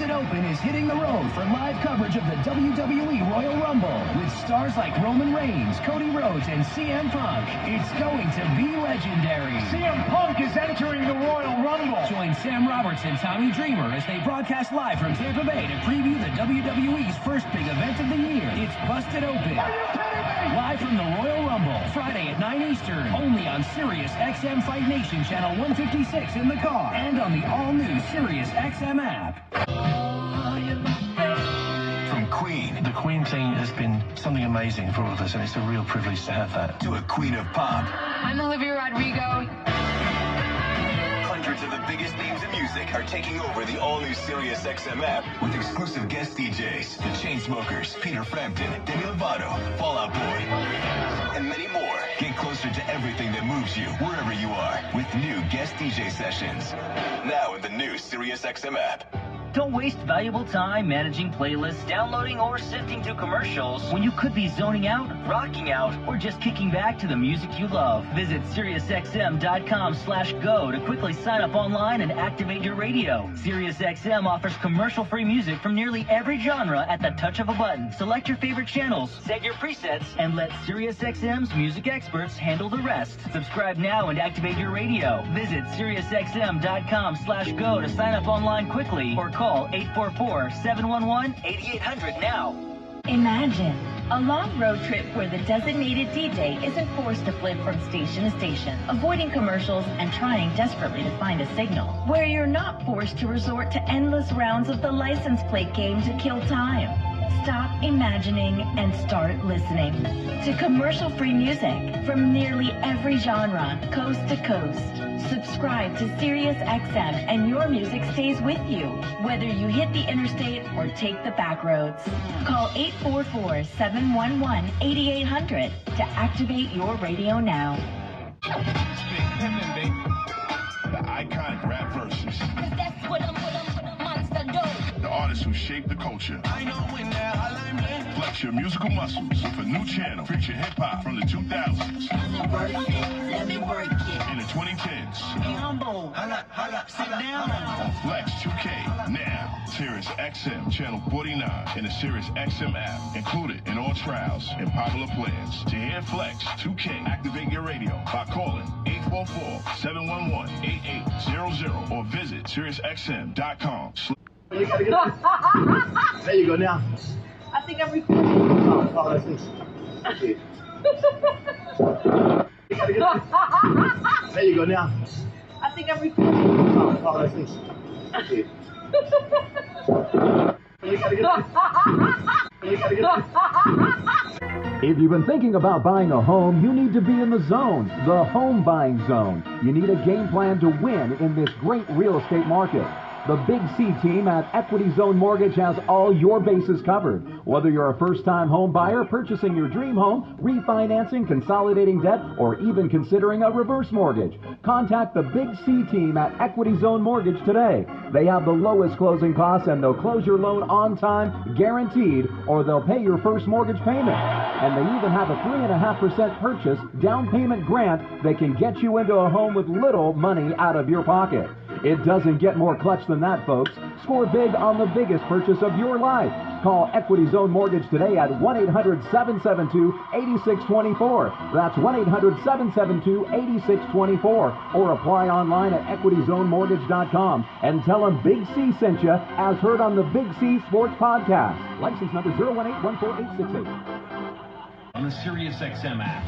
Busted Open is hitting the road for live coverage of the WWE Royal Rumble with stars like Roman Reigns, Cody Rhodes, and CM Punk. It's going to be legendary. CM Punk is entering the Royal Rumble. Join Sam Roberts and Tommy Dreamer as they broadcast live from Tampa Bay to preview the WWE's first big event of the year. It's Busted Open. Are you kidding me? Live from the Royal Rumble, Friday at 9 Eastern, only on Sirius XM Fight Nation Channel 156 in the car, and on the all-new Sirius XM app. From Queen. The Queen thing has been something amazing for all of us, and it's a real privilege to have that. To a queen of pop. I'm Olivia Rodrigo. Hundreds of the biggest names in music are taking over the all-new Sirius XM app with exclusive guest DJs, The Chainsmokers, Peter Frampton, Demi Lovato, Fall Out Boy, and many more. Get closer to everything that moves you, wherever you are, with new guest DJ sessions. Now in the new Sirius XM app. Don't waste valuable time managing playlists, downloading, or sifting through commercials when you could be zoning out, rocking out, or just kicking back to the music you love. Visit SiriusXM.com/go to quickly sign up online and activate your radio. SiriusXM offers commercial-free music from nearly every genre at the touch of a button. Select your favorite channels, set your presets, and let SiriusXM's music experts handle the rest. Subscribe now and activate your radio. Visit SiriusXM.com/go to sign up online quickly or call 844-711-8800 now. Imagine a long road trip where the designated DJ isn't forced to flip from station to station, avoiding commercials and trying desperately to find a signal. Where you're not forced to resort to endless rounds of the license plate game to kill time. Stop imagining and start listening to commercial-free music from nearly every genre, coast to coast. Subscribe to Sirius XM and your music stays with you, whether you hit the interstate or take the back roads. Call 844-711-8800 to activate your radio now. The iconic rap verses. That's what I'm monster do. The artists who shape the culture. I know when that Flex your musical muscles for new channel. Feature hip-hop from the 2000s. Let me work it. In the 2010s. Be humble. Sit down. On Flex 2K. Now. Sirius XM Channel 49 in the Sirius XM app. Included in all trials and popular plans. To hear Flex 2K, activate your radio by calling 844-711-8800 or visit SiriusXM.com. There you go now. I think I'm recording. Oh, that's it. Okay. There you go now. I think I'm recording. Oh, that's it. Okay. If you've been thinking about buying a home, you need to be in the zone, the home buying zone. You need a game plan to win in this great real estate market. The Big C team at Equity Zone Mortgage has all your bases covered. Whether you're a first-time home buyer, purchasing your dream home, refinancing, consolidating debt, or even considering a reverse mortgage, contact the Big C team at Equity Zone Mortgage today. They have the lowest closing costs and they'll close your loan on time, guaranteed, or they'll pay your first mortgage payment. And they even have a 3.5% purchase down payment grant that can get you into a home with little money out of your pocket. It doesn't get more clutch than that, folks. Score big on the biggest purchase of your life. Call Equity Zone Mortgage today at 1-800-772-8624. That's 1-800-772-8624. Or apply online at equityzonemortgage.com and tell them Big C sent you, as heard on the Big C Sports Podcast. License number 018148868. On the Sirius XM app.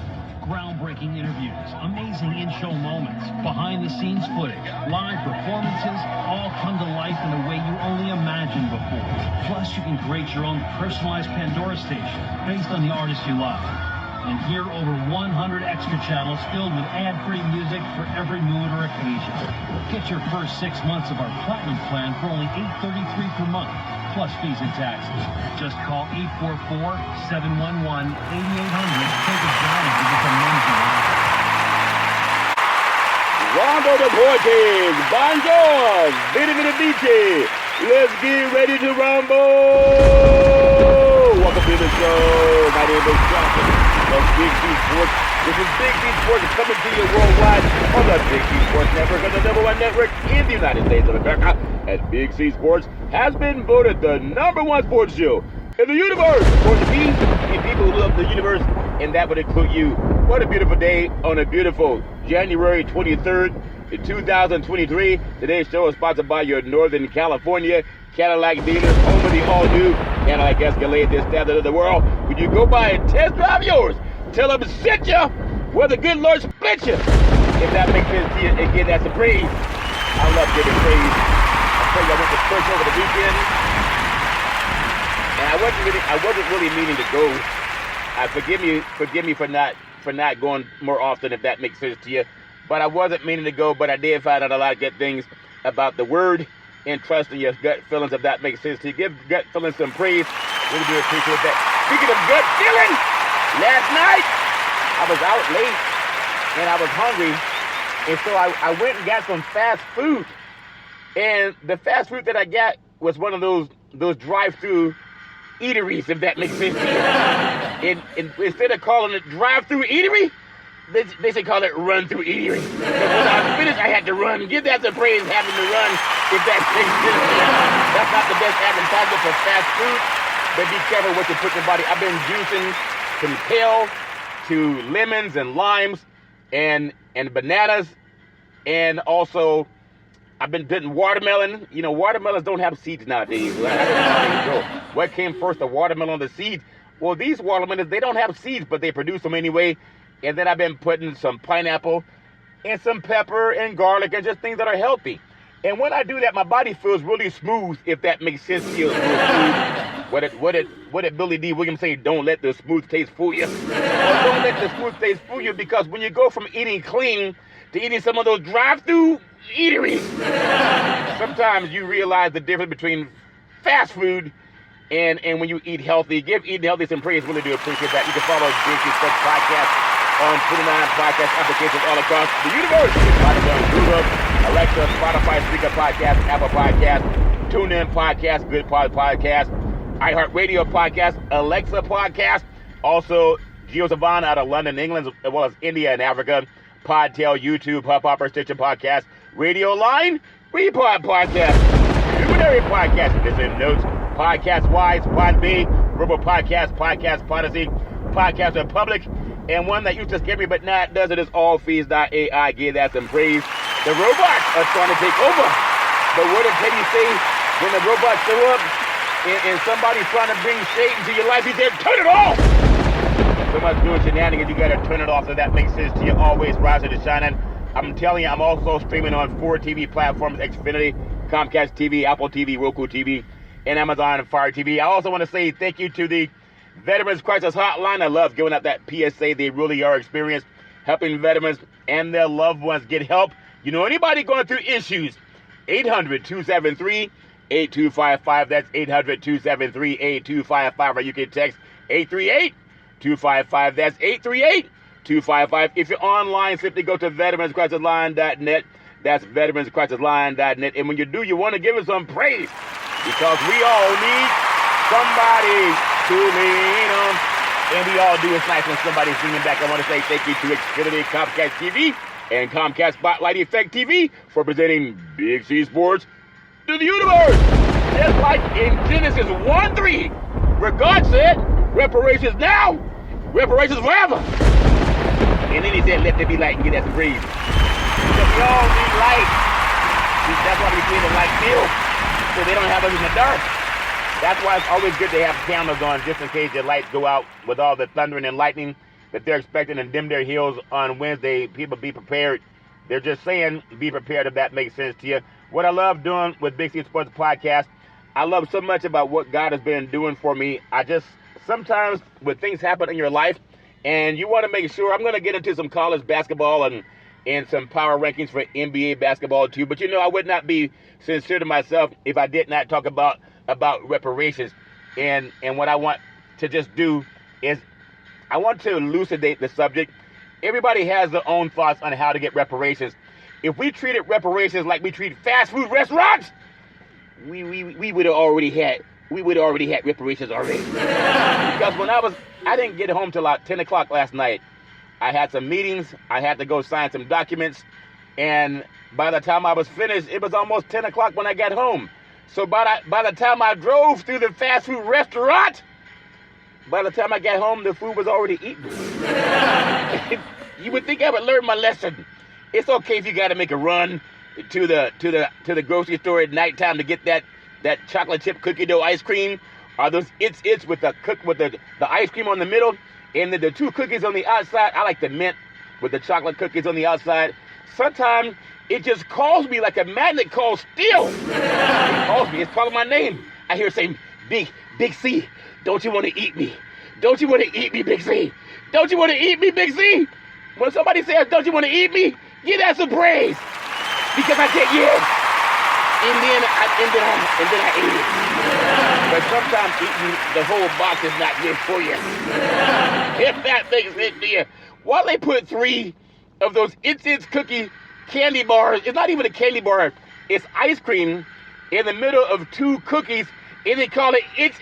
Groundbreaking interviews, amazing in-show moments, behind-the-scenes footage, live performances, all come to life in a way you only imagined before. Plus, you can create your own personalized Pandora station based on the artists you love. And hear over 100 extra channels filled with ad-free music for every mood or occasion. Get your first 6 months of our Platinum plan for only $8.33 per month, plus fees and taxes. Just call 844-711-8800 to take advantage of this amazing offer. Rondo the Vortex, Bonjour, Bitty Bitty Beachy. Let's get ready to rumble. Welcome to the show. My name is Johnson of Big C Sports This is Big C Sports coming to you worldwide on the Big C Sports Network, on the #1 network in the United States of America. And Big C Sports has been voted the #1 sports show in the universe. According to me, and people who love the universe, and that would include you. What a beautiful day on a beautiful January 23rd, 2023. Today's show is sponsored by your Northern California Cadillac dealers, home of the all-new Cadillac Escalade, the standard of the world. When you go by and test drive yours, tell them to sit you where the good Lord split you. If that makes sense to you, again, that's a praise. I love giving praise. I tell you, I went to church over the weekend, and I wasn't really meaning to go. Forgive me for not going more often, if that makes sense to you. But I wasn't meaning to go, but I did find out a lot of good things about the word and trusting your gut feelings, if that makes sense to you. Give gut feelings some praise. Really do appreciate that. Speaking of gut feeling, last night I was out late and I was hungry, and so I went and got some fast food. And the fast food that I got was one of those drive-through eateries, if that makes sense to you. And instead of calling it drive-through eatery, they should call it run-through eatery. But when I was finished, I had to run. Give that some praise, having to run, if that makes sense to you. That's not the best advertisement for fast food, but be careful what you put in your body. I've been juicing from kale to lemons and limes and bananas, and also I've been putting watermelon. You know, watermelons don't have seeds nowadays. I don't know how they grow. What came first, the watermelon or the seeds? Well, these watermelons, they don't have seeds, but they produce them anyway. And then I've been putting some pineapple and some pepper and garlic and just things that are healthy. And when I do that, my body feels really smooth, if that makes sense to you. What did Billy D. Williams say? Don't let the smooth taste fool you. Well, don't let the smooth taste fool you, because when you go from eating clean to eating some of those drive-through eateries, sometimes you realize the difference between fast food and when you eat healthy. Give eating healthy some praise. Really do appreciate that. You can follow Big C Sports Podcast on 29 podcast applications all across the universe. Spotify, Google, Alexa, Spotify, Speaker Podcast, Apple Podcast, TuneIn Podcast, Good Pod Podcast, iHeartRadio Podcast, Alexa Podcast, also GeoSavan out of London, England, as well as India and Africa, Podtail, YouTube, Hubhopper, Stitcher Podcast, Radio Line, Repod Podcast, Luminary Podcast, Listen Notes, Podcast Wise, Podbay, Robo Podcast, Podcast Podyssey, Podcast Republic, and one that used to scare me but not does it is AllFeeds.ai. Give that some praise. The robots are trying to take over. But what did Teddy say when the robots show up and somebody's trying to bring shade into your life? He said, turn it off! So much doing shenanigans, you gotta turn it off, so that makes sense to you. Always rising and shining. I'm telling you, I'm also streaming on 4 TV platforms: Xfinity, Comcast TV, Apple TV, Roku TV, and Amazon and Fire TV. I also want to say thank you to the Veterans Crisis Hotline. I love giving out that PSA. They really are experienced helping veterans and their loved ones get help. You know, anybody going through issues, 800-273-8255. That's 800-273-8255. Or you can text 838-255. That's 838-255. If you're online, simply go to veteranscrisisline.net. That's veteranscrisisline.net. And when you do, you want to give us some praise, because we all need somebody to lean on. And we all do. It's nice when somebody's singing back. I want to say thank you to Xfinity, Comcast TV, and Comcast Spotlight Effect TV for presenting Big C Sports to the universe. Just like in Genesis 1:3, where God said, reparations now, reparations forever. And then he said, let there be light, and get that some praise. Because we all need light. That's why we created light bill, so they don't have us in the dark. That's why it's always good to have cameras on, just in case your lights go out with all the thundering and lightning that they're expecting in Dim Their Hills on Wednesday. People be prepared. They're just saying be prepared, if that makes sense to you. What I love doing with Big C Sports Podcast, I love so much about what God has been doing for me. Sometimes when things happen in your life and you want to make sure, I'm going to get into some college basketball and some power rankings for NBA basketball too. But you know, I would not be sincere to myself if I did not talk about reparations. And what I want to just do is I want to elucidate the subject. Everybody has their own thoughts on how to get reparations. If we treated reparations like we treat fast food restaurants, we would have already had reparations already. Because when I didn't get home till about 10 o'clock last night, I had some meetings. I had to go sign some documents. And by the time I was finished, it was almost 10 o'clock when I got home. So by the time I drove through the fast food restaurant, by the time I got home, the food was already eaten. You would think I would learn my lesson. It's okay if you got to make a run to the grocery store at nighttime to get that chocolate chip cookie dough ice cream, or those it's with the ice cream on the middle, and then the two cookies on the outside. I like the mint with the chocolate cookies on the outside. Sometimes it just calls me like a magnet calls steel. It calls me. It's calling my name. I hear it saying, Big C, don't you want to eat me? Don't you want to eat me, Big C? Don't you want to eat me, Big C? When somebody says, don't you want to eat me? Give that some praise. Because I said yes. And then I ate it. But sometimes eating the whole box is not good for you. If that makes sense to you. Why they put 3 of those It's cookie candy bars? It's not even a candy bar. It's ice cream in the middle of 2 cookies, and they call it It's.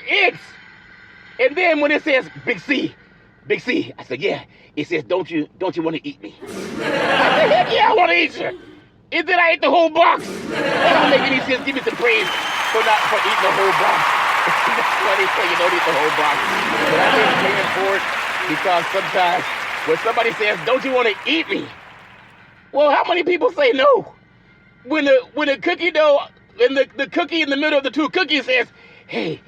And then when it says Big C, I said, yeah. It says, don't you want to eat me? I said, heck yeah, I want to eat you. And then I ate the whole box. That don't make any sense. Give me some praise for eating the whole box. That's why they say you don't eat the whole box. But I've been paying for it because sometimes when somebody says, don't you want to eat me? Well, how many people say no? When the cookie dough and the cookie in the middle of the 2 cookies says, hey,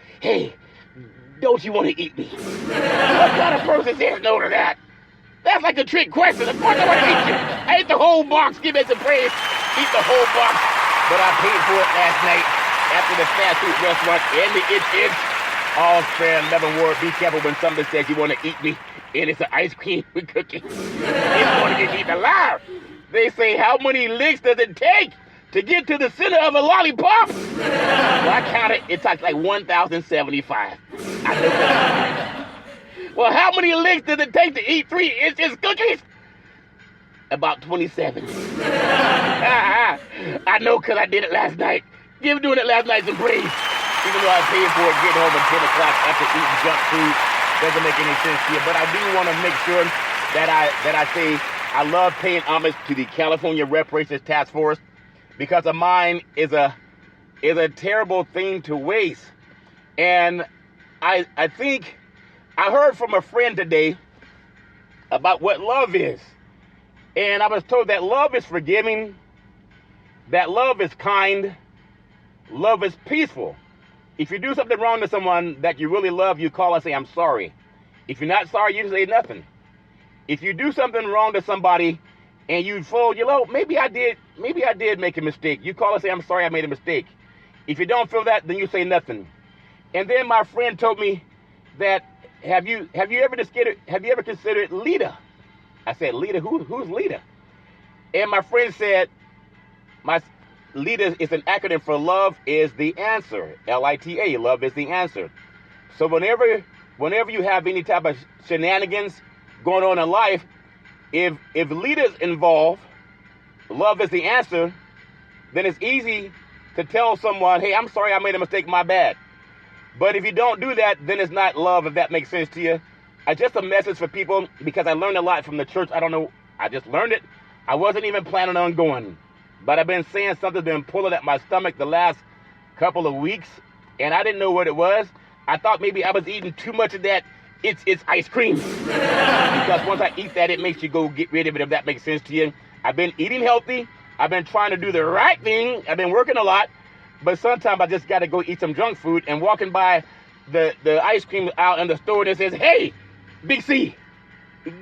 don't you want to eat me? What kind of person says no to that? That's like a trick question. Of course I want to eat you. I ate the whole box. Give me some praise. Eat the whole box. But I paid for it last night after the fast food restaurant and the It's. All fair and loving word. Be careful when somebody says you want to eat me and it's an ice cream with cookies. It's going to get eaten alive. They say, how many licks does it take to get to the center of a lollipop? Well, I counted. It took like 1,075. I know that. Well, how many licks does it take to eat 3 It's cookies? About 27. I know because I did it last night. Give doing it last night some praise. Even though I paid for it, getting home at 10 o'clock after eating junk food doesn't make any sense to you. But I do want to make sure that I say I love paying homage to the California Reparations Task Force because a mind is a terrible thing to waste. And I think I heard from a friend today about what love is. And I was told that love is forgiving, that love is kind, love is peaceful. If you do something wrong to someone that you really love, you call and say, I'm sorry. If you're not sorry, you say nothing. If you do something wrong to somebody and you fall, maybe I did make a mistake. You call and say, I'm sorry, I made a mistake. If you don't feel that, then you say nothing. And then my friend told me that, have you ever considered Lita? I said, Lita, who's Lita? And my friend said, Lita is an acronym for love is the answer. L-I-T-A, love is the answer. So whenever you have any type of shenanigans going on in life, if Lita's involved, love is the answer, then it's easy to tell someone, hey, I'm sorry, I made a mistake, my bad. But if you don't do that, then it's not love, if that makes sense to you. It's just a message for people because I learned a lot from the church. I don't know. I just learned it. I wasn't even planning on going. But I've been saying something's been pulling at my stomach the last couple of weeks, and I didn't know what it was. I thought maybe I was eating too much of that It's ice cream. Because once I eat that, it makes you go get rid of it, if that makes sense to you. I've been eating healthy. I've been trying to do the right thing. I've been working a lot. But sometimes I just got to go eat some junk food, and walking by the ice cream out in the store that says, hey, Big C,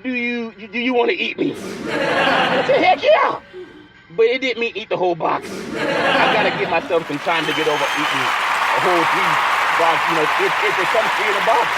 do you want to eat me? I said, heck yeah. But it didn't mean eat the whole box. I got to give myself some time to get over eating a whole 3 box. It comes 3 in a box.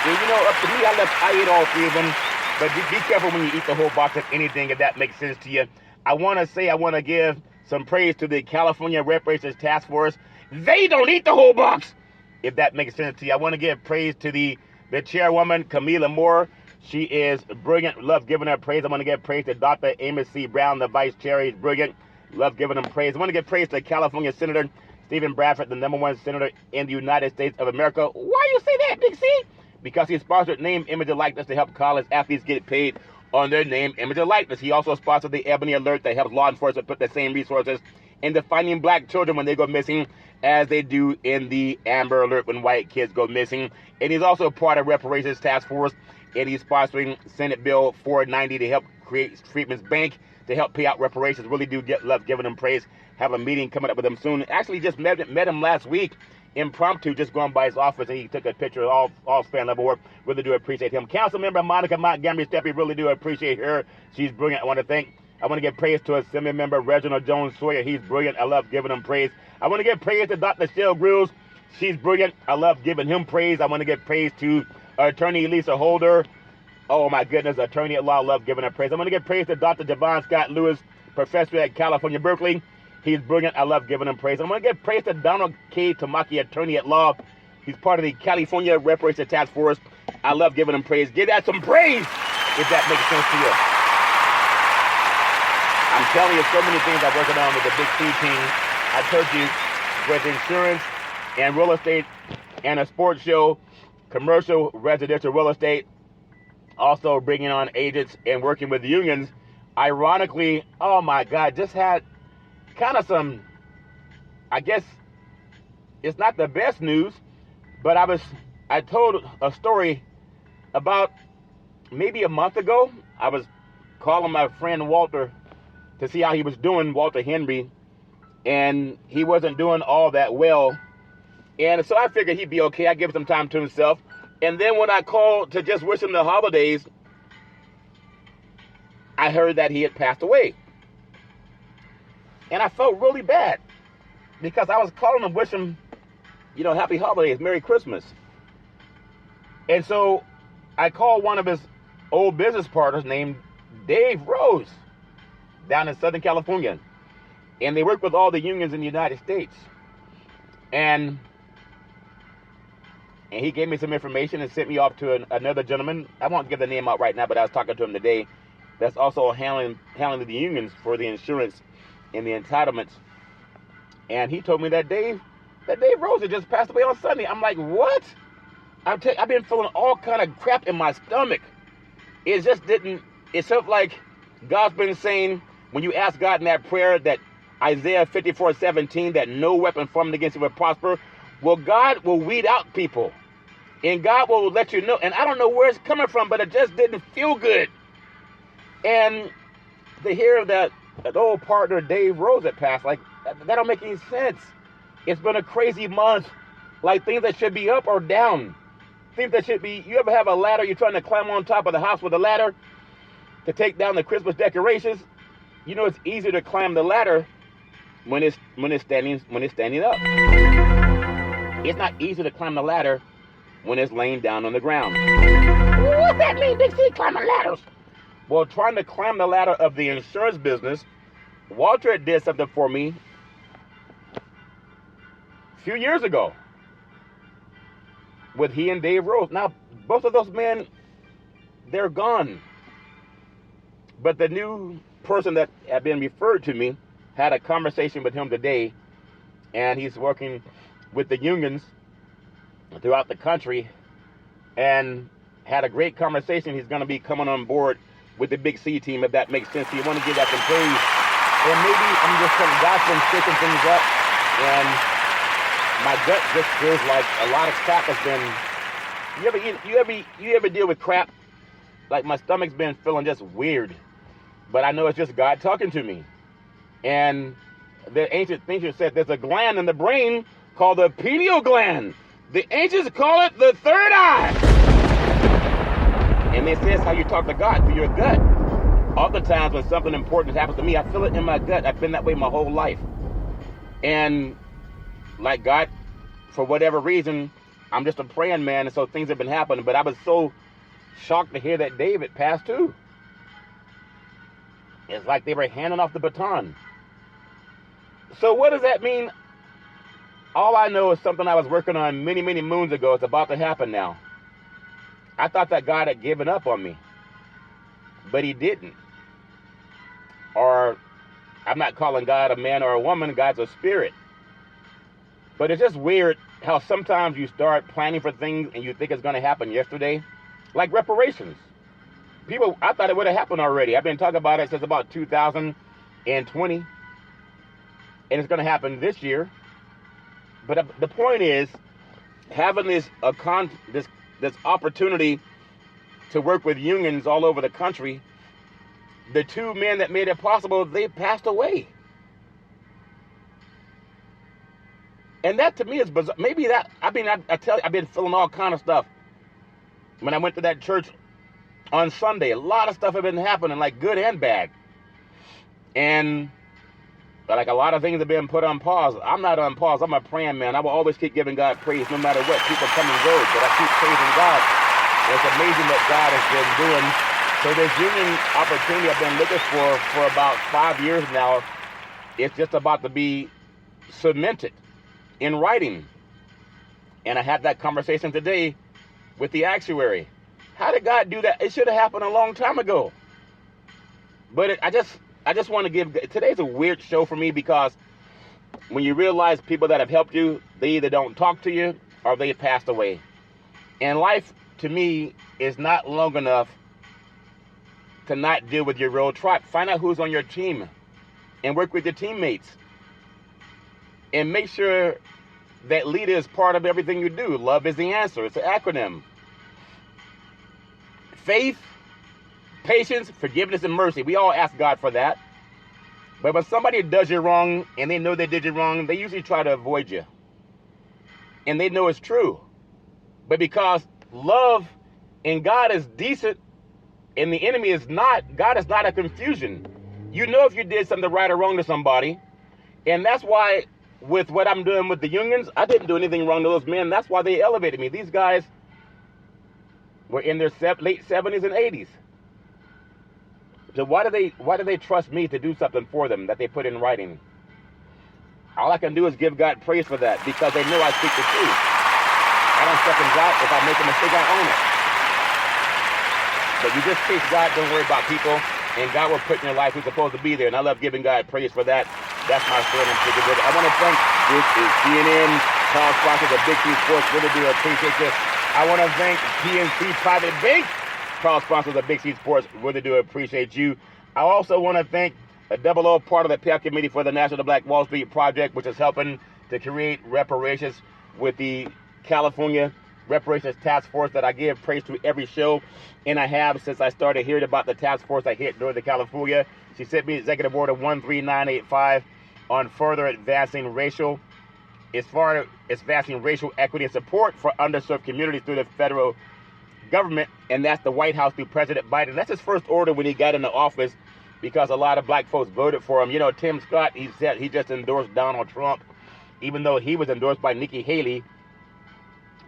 And up to me, I ate all 3 of them. But be careful when you eat the whole box of anything, if that makes sense to you. I want to give some praise to the California Reparations Task Force. They don't eat the whole box, if that makes sense to you. I want to give praise to the chairwoman, Camila Moore. She is brilliant. Love giving her praise. I want to give praise to Dr. Amos C. Brown, the vice chair. He's brilliant. Love giving him praise. I want to give praise to California Senator Stephen Bradford, the #1 senator in the United States of America. Why you say that, Big C? Because he sponsored name, image, and likeness to help college athletes get paid on their name, image, and likeness. He also sponsored the Ebony Alert that helps law enforcement put the same resources into finding black children when they go missing as they do in the Amber Alert when white kids go missing. And he's also part of Reparations Task Force, and he's sponsoring Senate Bill 490 to help create Freedmen's Bank to help pay out reparations. Really do love giving him praise. Have a meeting coming up with him soon. Actually just met him last week, impromptu, just going by his office, and he took a picture of all span level work. Really do appreciate him. Council member Monica Montgomery Steppe, really do appreciate her. She's brilliant. I want to give praise to Assembly member Reginald Jones Sawyer. He's brilliant. I love giving him praise. I want to give praise to Dr. Shell Grills. She's brilliant. I love giving him praise. I want to give praise to Attorney Lisa Holder. Oh my goodness, attorney at law, love giving her praise. I'm going to give praise to Dr. Javon Scott Lewis, professor at California, Berkeley. He's brilliant. I love giving him praise. I'm going to give praise to Donald K. Tamaki, attorney at law. He's part of the California Reparations Task Force. I love giving him praise. Give that some praise if that makes sense to you. I'm telling you, so many things I'm working on with the Big C team. I told you, with insurance and real estate and a sports show, commercial, residential real estate, also bringing on agents and working with unions. Ironically, oh my God, just had kind of some, I guess it's not the best news, but I told a story about maybe a month ago. I was calling my friend Walter to see how he was doing, Walter Henry, and he wasn't doing all that well. And so I figured he'd be okay. I give him some time to himself. And then when I called to just wish him the holidays, I heard that he had passed away. And I felt really bad because I was calling him, wish him, happy holidays, Merry Christmas. And so I called one of his old business partners named Dave Rose down in Southern California. And they work with all the unions in the United States. And he gave me some information and sent me off to another gentleman. I won't give the name out right now, but I was talking to him today. That's also handling the unions for the insurance and the entitlements. And he told me that Dave Rose had just passed away on Sunday. I'm like, what? I've been feeling all kind of crap in my stomach. It just didn't. It felt like God's been saying, when you ask God in that prayer, that Isaiah 54:17, that no weapon formed against you will prosper. Well, God will weed out people. And God will let you know. And I don't know where it's coming from, but it just didn't feel good. And to hear that old partner, Dave Rose, had passed, like, that don't make any sense. It's been a crazy month. Like, things that should be up or down. Things that should be, you ever have a ladder, you're trying to climb on top of the house with a ladder to take down the Christmas decorations? You know, it's easier to climb the ladder when it's standing up. It's not easy to climb the ladder when it's laying down on the ground. What's that mean, Big C, climbing ladders? Well, trying to climb the ladder of the insurance business, Walter did something for me a few years ago with he and Dave Rose. Now, both of those men, they're gone. But the new person that had been referred to me had a conversation with him today, and he's working with the unions throughout the country and had a great conversation. He's going to be coming on board with the Big C team, if that makes sense. So you want to give that some praise. And maybe I'm just saying God's been shaking things up, and my gut just feels like a lot of crap has been. You ever deal with crap? Like, my stomach's been feeling just weird, but I know it's just God talking to me. And the ancient thinkers said there's a gland in the brain called the pineal gland. The ancients call it the third eye. And they say it's how you talk to God, through your gut. Oftentimes when something important happens to me, I feel it in my gut. I've been that way my whole life. And like God, for whatever reason, I'm just a praying man, and so things have been happening. But I was so shocked to hear that David passed too. It's like they were handing off the baton. So what does that mean? All I know is something I was working on many, many moons ago. It's about to happen now. I thought that God had given up on me, but he didn't. Or I'm not calling God a man or a woman. God's a spirit. But it's just weird how sometimes you start planning for things and you think it's going to happen yesterday. Like reparations. People, I thought it would have happened already. I've been talking about it since about 2020, and it's going to happen this year. But the point is, having this opportunity to work with unions all over the country, the two men that made it possible, they passed away. And that to me is bizarre. Maybe that, I tell you, I've been feeling all kind of stuff. When I went to that church on Sunday, a lot of stuff had been happening, like good and bad. And like a lot of things have been put on pause. I'm not on pause. I'm a praying man. I will always keep giving God praise no matter what. People come and go, but I keep praising God. It's amazing what God has been doing. So this union opportunity I've been looking for about 5 years now, it's just about to be cemented in writing. And I had that conversation today with the actuary. How did God do that? It should have happened a long time ago. But I just want to give, today's a weird show for me because when you realize people that have helped you, they either don't talk to you or they passed away. And life, to me, is not long enough to not deal with your real tribe. Find out who's on your team and work with your teammates. And make sure that leader is part of everything you do. Love is the answer. It's an acronym. Faith, patience, forgiveness, and mercy. We all ask God for that. But when somebody does you wrong and they know they did you wrong, they usually try to avoid you. And they know it's true. But because love and God is decent and the enemy is not, God is not a confusion. You know if you did something right or wrong to somebody. And that's why with what I'm doing with the unions, I didn't do anything wrong to those men. That's why they elevated me. These guys were in their late 70s and 80s. So why do they trust me to do something for them that they put in writing? All I can do is give God praise for that because they know I speak the truth. I don't second God. If I make a mistake, I own it. But you just chase God, don't worry about people, and God will put in your life who's supposed to be there. And I love giving God praise for that. That's my story. I want to thank this is CNN, proud sponsors of Big C Sports. Really do appreciate this. I want to thank PNC Private Bank, proud sponsors of Big C Sports. Really do appreciate you. I also want to thank a double O part of the payout committee for the National Black Wall Street Project, which is helping to create reparations with the California Reparations Task Force that I give praise to every show. And I have since I started hearing about the task force I hit during the California. She sent me Executive Order 13985 on further advancing racial equity and support for underserved communities through the federal government, and that's the White House through President Biden. That's his first order when he got into office because a lot of black folks voted for him. You know, Tim Scott, he said he just endorsed Donald Trump, even though he was endorsed by Nikki Haley.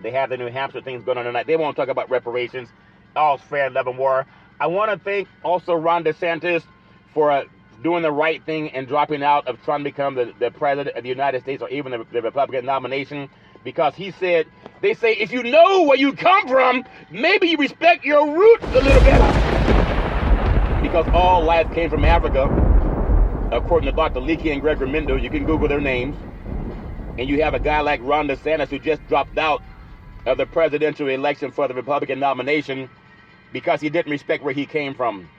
They have the New Hampshire things going on tonight. They won't talk about reparations. All's fair in love and war. I want to thank also Ron DeSantis for doing the right thing and dropping out of trying to become the president of the United States or even the Republican nomination, because he said, they say, if you know where you come from, maybe you respect your roots a little bit. Because all life came from Africa, according to Dr. Leakey and Gregory Mendo. You can Google their names. And you have a guy like Ron DeSantis who just dropped out of the presidential election for the Republican nomination because he didn't respect where he came from.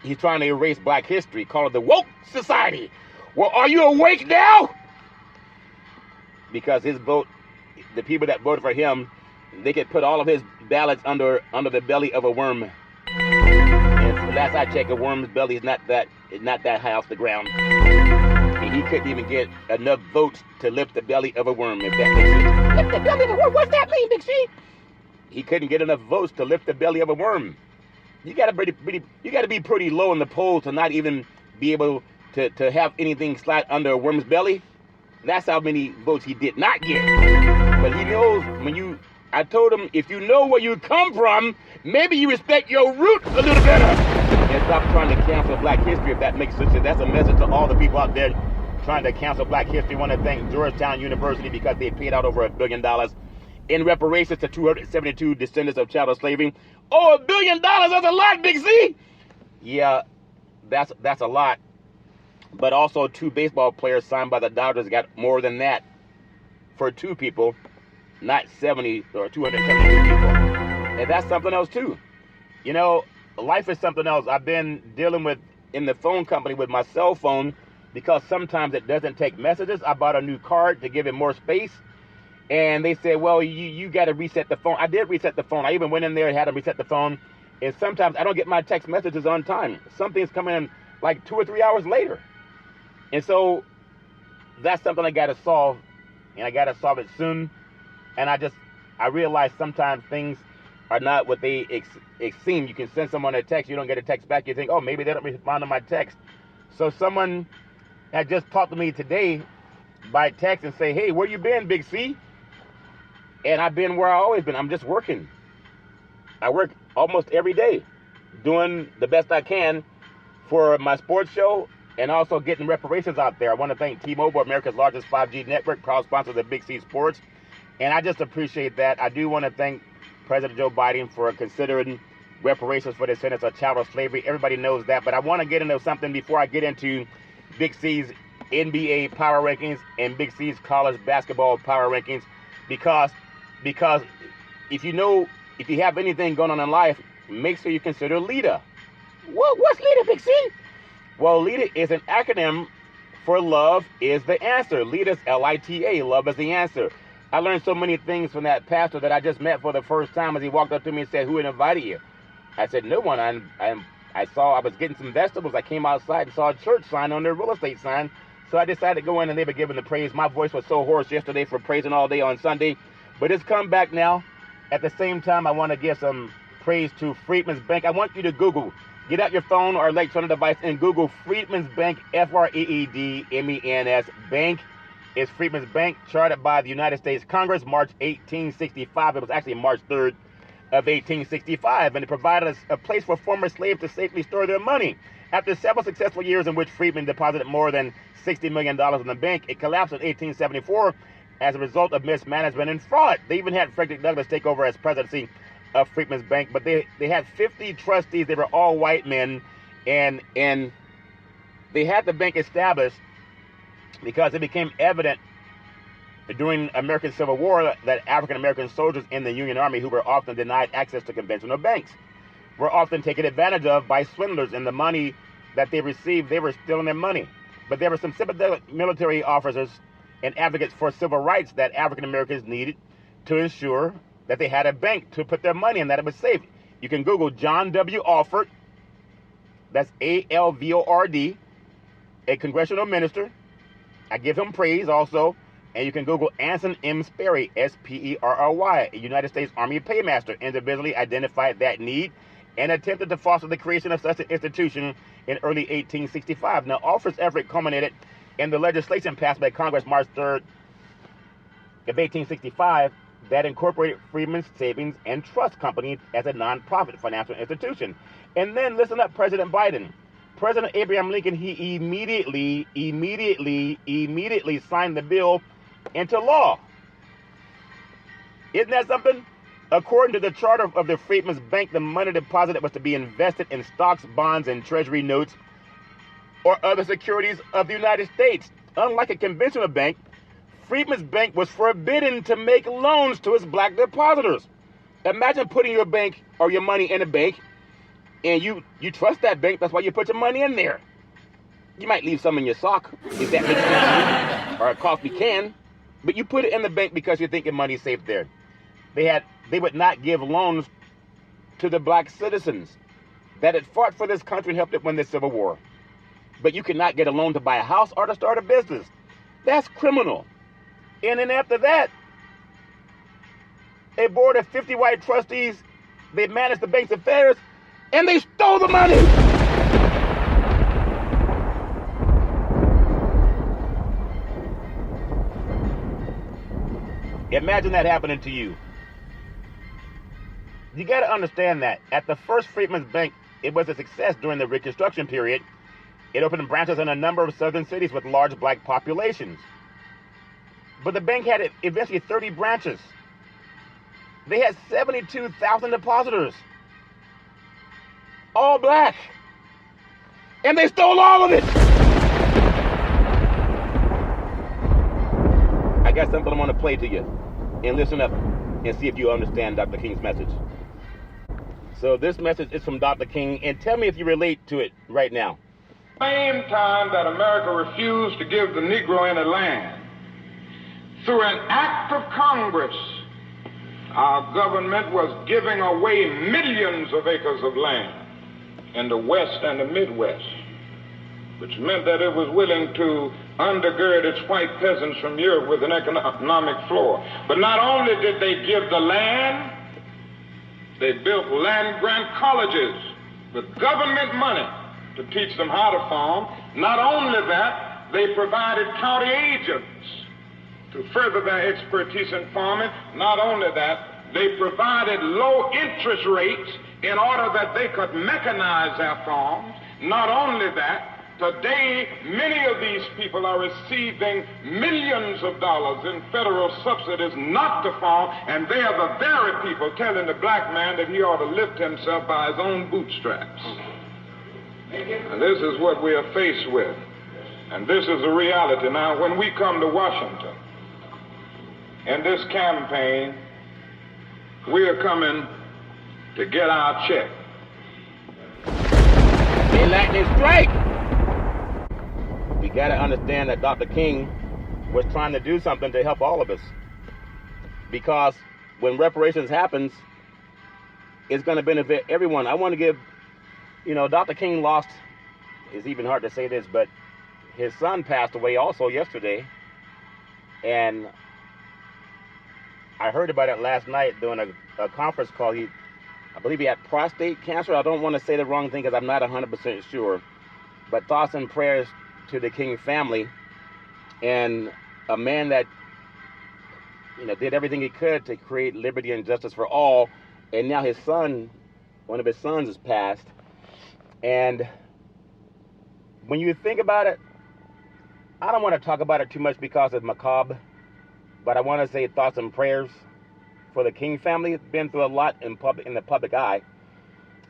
He's trying to erase black history, call it the woke society. Well, are you awake now? Because his vote, the people that voted for him, they could put all of his ballots under the belly of a worm. And last I checked, a worm's belly is not that high off the ground. And he couldn't even get enough votes to lift the belly of a worm, if that makes sense. Lift the belly of a worm? What's that mean, Big C? He couldn't get enough votes to lift the belly of a worm. You gotta be pretty low in the polls to not even be able to have anything slide under a worm's belly. That's how many votes he did not get. But he knows I told him, if you know where you come from, maybe you respect your roots a little better. And stop trying to cancel black history, if that makes sense. That's a message to all the people out there trying to cancel black history. I want to thank Georgetown University because they paid out over $1 billion in reparations to 272 descendants of chattel slavery. Oh, $1 billion, that's a lot, Big C. Yeah, that's a lot. But also 2 baseball players signed by the Dodgers got more than that for 2 people, not 70 or 272 people. And that's something else too. You know, life is something else. I've been dealing with, in the phone company, with my cell phone, because sometimes it doesn't take messages. I bought a new card to give it more space. And they said, well, you got to reset the phone. I did reset the phone. I even went in there and had to reset the phone. And sometimes I don't get my text messages on time. Something's coming in like 2 or 3 hours later. And so that's something I got to solve. And I got to solve it soon. And I realize sometimes things are not what they seem. You can send someone a text. You don't get a text back. You think, oh, maybe they don't respond to my text. So someone had just talked to me today by text and say, hey, where you been, Big C? And I've been where I've always been. I'm just working. I work almost every day, doing the best I can for my sports show and also getting reparations out there. I want to thank T-Mobile, America's largest 5G network, proud sponsors of Big C Sports. And I just appreciate that. I do want to thank President Joe Biden for considering reparations for the descendants of chattel slavery. Everybody knows that. But I want to get into something before I get into Big C's NBA power rankings and Big C's college basketball power rankings, because if you have anything going on in life, make sure you consider LITA. What's LITA, Big C? Well, LITA is an acronym for Love is the Answer. LITA is L-I-T-A, Love is the Answer. I learned so many things from that pastor that I just met for the first time as he walked up to me and said, who invited you? I said, no one. I was getting some vegetables. I came outside and saw a church sign on their real estate sign. So I decided to go in and they were giving the praise. My voice was so hoarse yesterday for praising all day on Sunday, but it's come back now. At the same time, I want to give some praise to Freedman's Bank. I want you to Google, get out your phone or electronic device and Google Freedman's Bank, F-R-E-E-D-M-E-N-S Bank. It's Freedman's Bank, chartered by the United States Congress, March 1865. It was actually March 3rd of 1865, and it provided a place for former slaves to safely store their money. After several successful years in which Freedman deposited more than $60 million in the bank, it collapsed in 1874 as a result of mismanagement and fraud. They even had Frederick Douglass take over as presidency of Freedman's Bank, but they had 50 trustees. They were all white men, and they had the bank established because it became evident during American Civil War that African-American soldiers in the Union Army, who were often denied access to conventional banks, were often taken advantage of by swindlers, and the money that they received, they were stealing their money. But there were some sympathetic military officers and advocates for civil rights that African-Americans needed to ensure that they had a bank to put their money in, that it was safe. You can Google John W. Alford, that's A-L-V-O-R-D, a congressional minister. I give him praise also. And you can Google Anson M. Sperry, S-P-E-R-R-Y, a United States Army paymaster, individually identified that need and attempted to foster the creation of such an institution in early 1865. Now, Alford's effort culminated in the legislation passed by Congress March 3rd of 1865 that incorporated Freedmen's Savings and Trust Company as a nonprofit financial institution. And then, listen up, President Biden. President Abraham Lincoln, he immediately signed the bill into law. Isn't that something? According to the charter of the Freedmen's Bank, the money deposited was to be invested in stocks, bonds, and treasury notes or other securities of the United States. Unlike a conventional bank, Freedmen's Bank was forbidden to make loans to its black depositors. Imagine putting your bank or your money in a bank, and you trust that bank. That's why you put your money in there. You might leave some in your sock, if that makes sense, or a coffee can, but you put it in the bank because you think your money's safe there. They would not give loans to the black citizens that had fought for this country and helped it win the Civil War. But you could not get a loan to buy a house or to start a business. That's criminal. And then after that, a board of 50 white trustees, they managed the bank's affairs, and they stole the money. Imagine that happening to you. You got to understand that at the first Freedmen's Bank, it was a success during the Reconstruction period. It opened branches in a number of southern cities with large black populations. But the bank had eventually 30 branches. They had 72,000 depositors, all black, and they stole all of it. I got something I want to play to you, and listen up and see if you understand Dr. King's message. So this message is from Dr. King, and tell me if you relate to it right now. Same time that America refused to give the Negro any land, through an act of Congress, our government was giving away millions of acres of land in the West and the Midwest, which meant that it was willing to undergird its white peasants from Europe with an economic floor. But not only did they give the land, they built land-grant colleges with government money to teach them how to farm. Not only that, they provided county agents to further their expertise in farming. Not only that, they provided low interest rates in order that they could mechanize their farms. Not only that, today, many of these people are receiving millions of dollars in federal subsidies not to farm, and they are the very people telling the black man that he ought to lift himself by his own bootstraps. And this is what we are faced with, and this is the reality. Now, when we come to Washington, in this campaign, we are coming to get our check. They lightning strike! We got to understand that Dr. King was trying to do something to help all of us. Because when reparations happens, it's going to benefit everyone. I want to give, Dr. King lost, it's even hard to say this, but his son passed away also yesterday. And I heard about it last night during a conference call. I believe he had prostate cancer. I don't want to say the wrong thing because I'm not 100% sure. But thoughts and prayers to the King family, and a man that did everything he could to create liberty and justice for all, and now his son, one of his sons, has passed. And when you think about it, I don't want to talk about it too much because it's macabre, but I want to say thoughts and prayers for the King family. It's been through a lot in the public eye.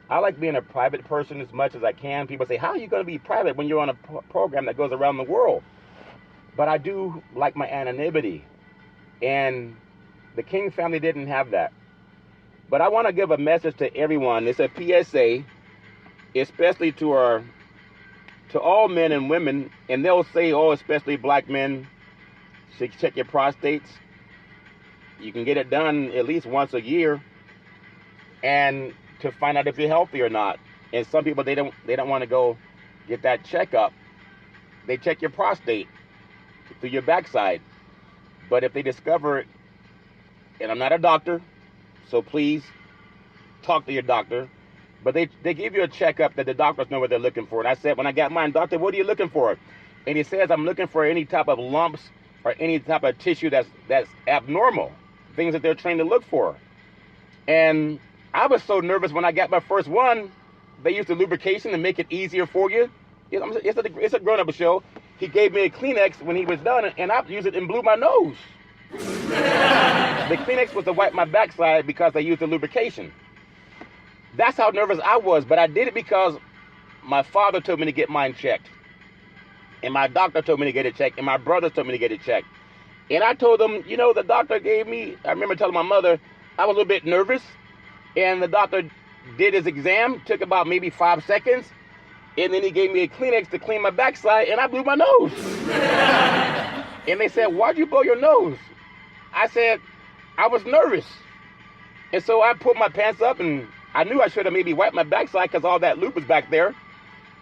I like being a private person as much as I can. People say, how are you going to be private when you're on a program that goes around the world? But I do like my anonymity. And the King family didn't have that. But I want to give a message to everyone. It's a PSA, especially to all men and women. And they'll say, especially black men, should check your prostates. You can get it done at least once a year. And to find out if you're healthy or not. And some people, they don't want to go get that checkup. They check your prostate through your backside. But if they discover it, and I'm not a doctor, so please talk to your doctor, but they give you a checkup that the doctors know what they're looking for. And I said, when I got mine, doctor, what are you looking for? And he says, I'm looking for any type of lumps or any type of tissue that's abnormal, things that they're trained to look for. And I was so nervous when I got my first one. They used the lubrication to make it easier for you. It's a grown-up show. He gave me a Kleenex when he was done, and I used it and blew my nose. The Kleenex was to wipe my backside because I used the lubrication. That's how nervous I was, but I did it because my father told me to get mine checked. And my doctor told me to get it checked, and my brothers told me to get it checked. And I told them, the doctor gave me, I remember telling my mother, I was a little bit nervous. And the doctor did his exam, took about maybe 5 seconds, and then he gave me a Kleenex to clean my backside, and I blew my nose. And they said, why'd you blow your nose? I said, I was nervous. And so I pulled my pants up, and I knew I should have maybe wiped my backside because all that lube was back there.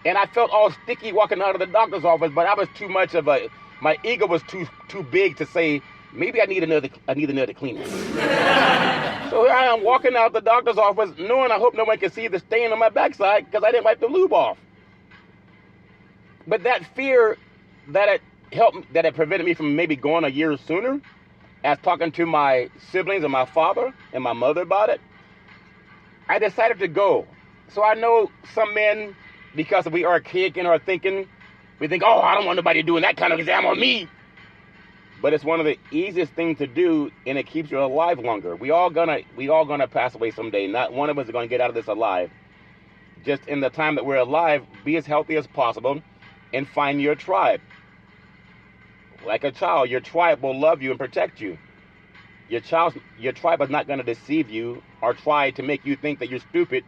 And I felt all sticky walking out of the doctor's office, but I was too much of my ego was too big to say, maybe I need another Kleenex. So here I am walking out the doctor's office, knowing I hope no one can see the stain on my backside because I didn't wipe the lube off. But that fear that it prevented me from maybe going a year sooner, as talking to my siblings and my father and my mother about it, I decided to go. So I know some men, because we are archaic in our thinking, we think, I don't want nobody doing that kind of exam on me. But it's one of the easiest things to do, and it keeps you alive longer. We all gonna pass away someday. Not one of us is gonna get out of this alive. Just in the time that we're alive, be as healthy as possible, and find your tribe. Like a child, your tribe will love you and protect you. Your tribe is not gonna deceive you or try to make you think that you're stupid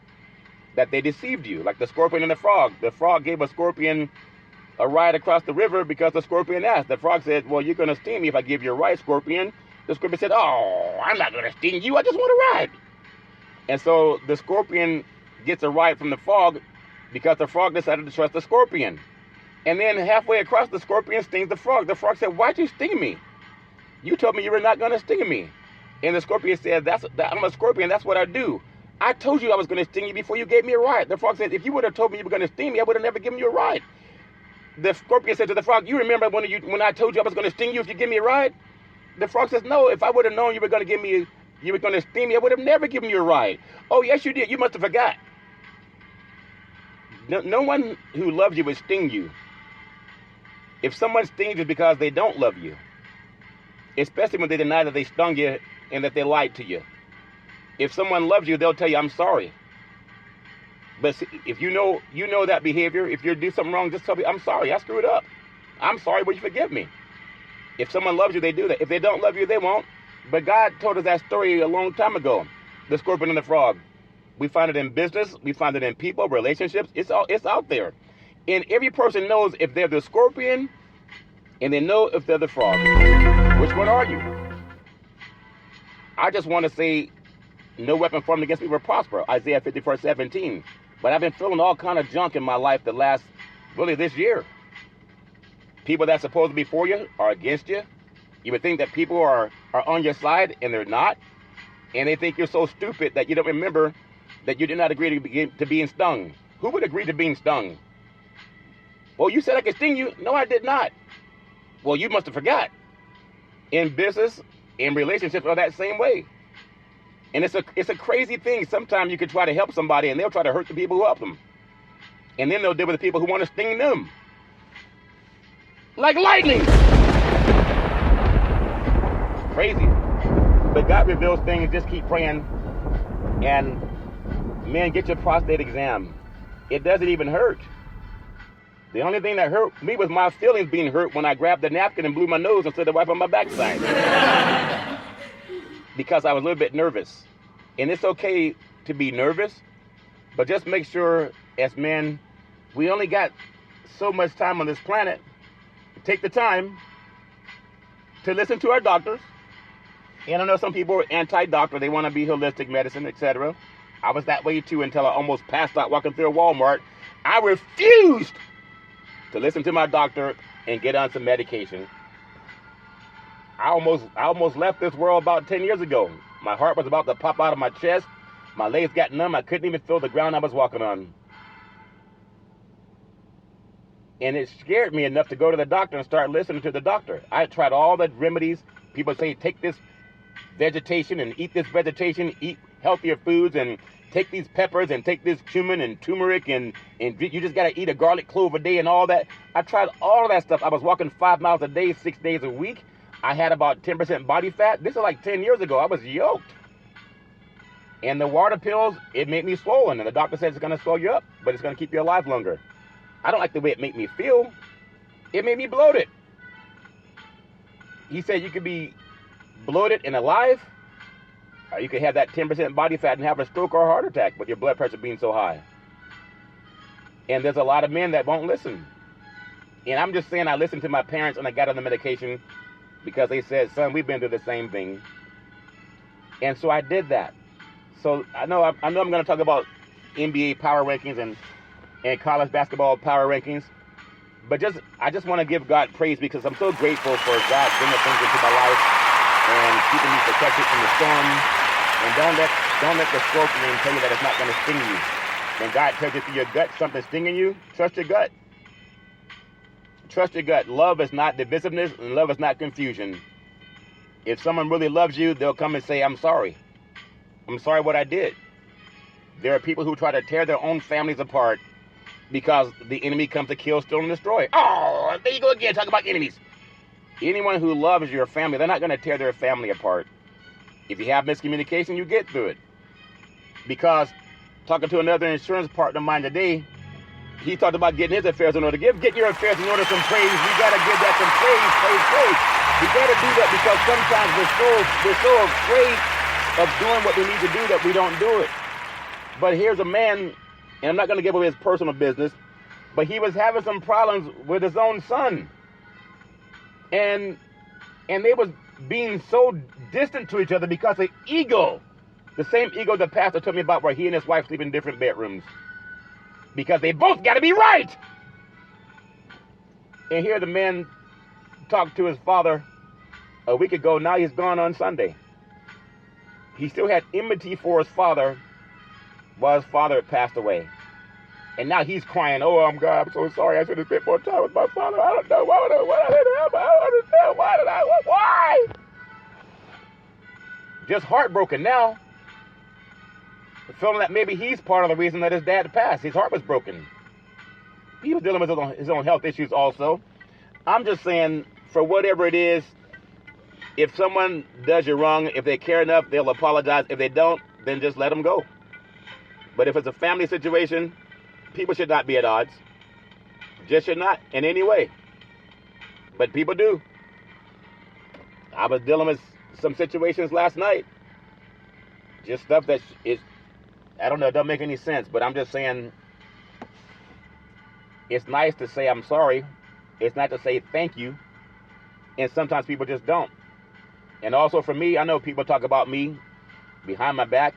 that they deceived you, like the scorpion and the frog. The frog gave a scorpion a ride across the river because the scorpion asked. The frog said, well, you're going to sting me if I give you a ride, scorpion. The scorpion said, oh, I'm not going to sting you. I just want a ride. And so the scorpion gets a ride from the frog because the frog decided to trust the scorpion. And then halfway across, the scorpion stings the frog. The frog said, why'd you sting me? You told me you were not going to sting me. And the scorpion said, I'm a scorpion. That's what I do. I told you I was going to sting you before you gave me a ride. The frog said, if you would have told me you were going to sting me, I would have never given you a ride. The scorpion said to the frog, you remember when I told you I was going to sting you if you give me a ride? The frog says, no, if I would have known you were going to sting me, I would have never given you a ride. Oh, yes, you did. You must have forgot. No one who loves you would sting you. If someone stings, it's because they don't love you. Especially when they deny that they stung you and that they lied to you. If someone loves you, they'll tell you, I'm sorry. But if you know that behavior, if you do something wrong, just tell me, I'm sorry, I screwed up. I'm sorry, will you forgive me? If someone loves you, they do that. If they don't love you, they won't. But God told us that story a long time ago, the scorpion and the frog. We find it in business. We find it in people, relationships. It's out there. And every person knows if they're the scorpion and they know if they're the frog. Which one are you? I just want to say, no weapon formed against me will prosper, Isaiah 54:17. But I've been feeling all kind of junk in my life this year. People that's supposed to be for you are against you. You would think that people are on your side, and they're not. And they think you're so stupid that you don't remember that you did not agree to being stung. Who would agree to being stung? Well, you said I could sting you. No, I did not. Well, you must have forgot. In business, in relationships, are that same way. And it's a crazy thing. Sometimes you can try to help somebody and they'll try to hurt the people who help them. And then they'll deal with the people who want to sting them. Like lightning. Crazy. But God reveals things. Just keep praying. And man, get your prostate exam. It doesn't even hurt. The only thing that hurt me was my feelings being hurt when I grabbed the napkin and blew my nose instead of wiping my backside. Because I was a little bit nervous. And it's okay to be nervous, but just make sure as men, we only got so much time on this planet. Take the time to listen to our doctors. And I know some people are anti-doctor. They want to be holistic medicine, etc. I was that way too until I almost passed out walking through a Walmart. I refused to listen to my doctor and get on some medication. I almost left this world about 10 years ago. My heart was about to pop out of my chest. My legs got numb. I couldn't even feel the ground I was walking on. And it scared me enough to go to the doctor and start listening to the doctor. I tried all the remedies. People say, take this vegetation and eat this vegetation, eat healthier foods, and take these peppers and take this cumin and turmeric, and you just got to eat a garlic clove a day and all that. I tried all of that stuff. I was walking 5 miles a day, 6 days a week. I had about 10% body fat. This is like 10 years ago. I was yoked. And the water pills, it made me swollen. And the doctor says it's going to swell you up, but it's going to keep you alive longer. I don't like the way it made me feel. It made me bloated. He said you could be bloated and alive, or you could have that 10% body fat and have a stroke or a heart attack with your blood pressure being so high. And there's a lot of men that won't listen. And I'm just saying I listened to my parents and I got on the medication because they said, son, we've been through the same thing. And so I did that. So I know I'm going to talk about NBA power rankings and college basketball power rankings. But I just want to give God praise because I'm so grateful for God bringing things into my life and keeping me protected from the storm. And don't let the scorpion tell you that it's not going to sting you. When God tells you through your gut something stinging you, trust your gut. Trust your gut. Love is not divisiveness, and love is not confusion. If someone really loves you, they'll come and say, I'm sorry. I'm sorry what I did. There are people who try to tear their own families apart because the enemy comes to kill, steal, and destroy. Oh, there you go again, talk about enemies. Anyone who loves your family, they're not going to tear their family apart. If you have miscommunication, you get through it. Because talking to another insurance partner of mine today, he talked about getting his affairs in order. Get your affairs in order, some praise. We got to give that some praise. We got to do that because sometimes we're so afraid of doing what we need to do that we don't do it. But here's a man and I'm not going to give away his personal business, but he was having some problems with his own son. And they was being so distant to each other because of ego. The same ego the pastor told me about, where he and his wife sleep in different bedrooms. Because they both got to be right. And here the man talked to his father a week ago. Now he's gone on Sunday. He still had enmity for his father while his father had passed away. And now he's crying, oh, God, I'm so sorry. I should have spent more time with my father. I don't know. What I don't understand. Why? Just heartbroken now. Feeling that maybe he's part of the reason that his dad passed. His heart was broken. He was dealing with his own health issues also. I'm just saying, for whatever it is, if someone does you wrong, if they care enough, they'll apologize. If they don't, then just let them go. But if it's a family situation, people should not be at odds. Just should not in any way. But people do. I was dealing with some situations last night. Just stuff that is, I don't know, it doesn't make any sense. But I'm just saying, it's nice to say I'm sorry. It's not to say thank you. And sometimes people just don't. And also for me, I know people talk about me behind my back,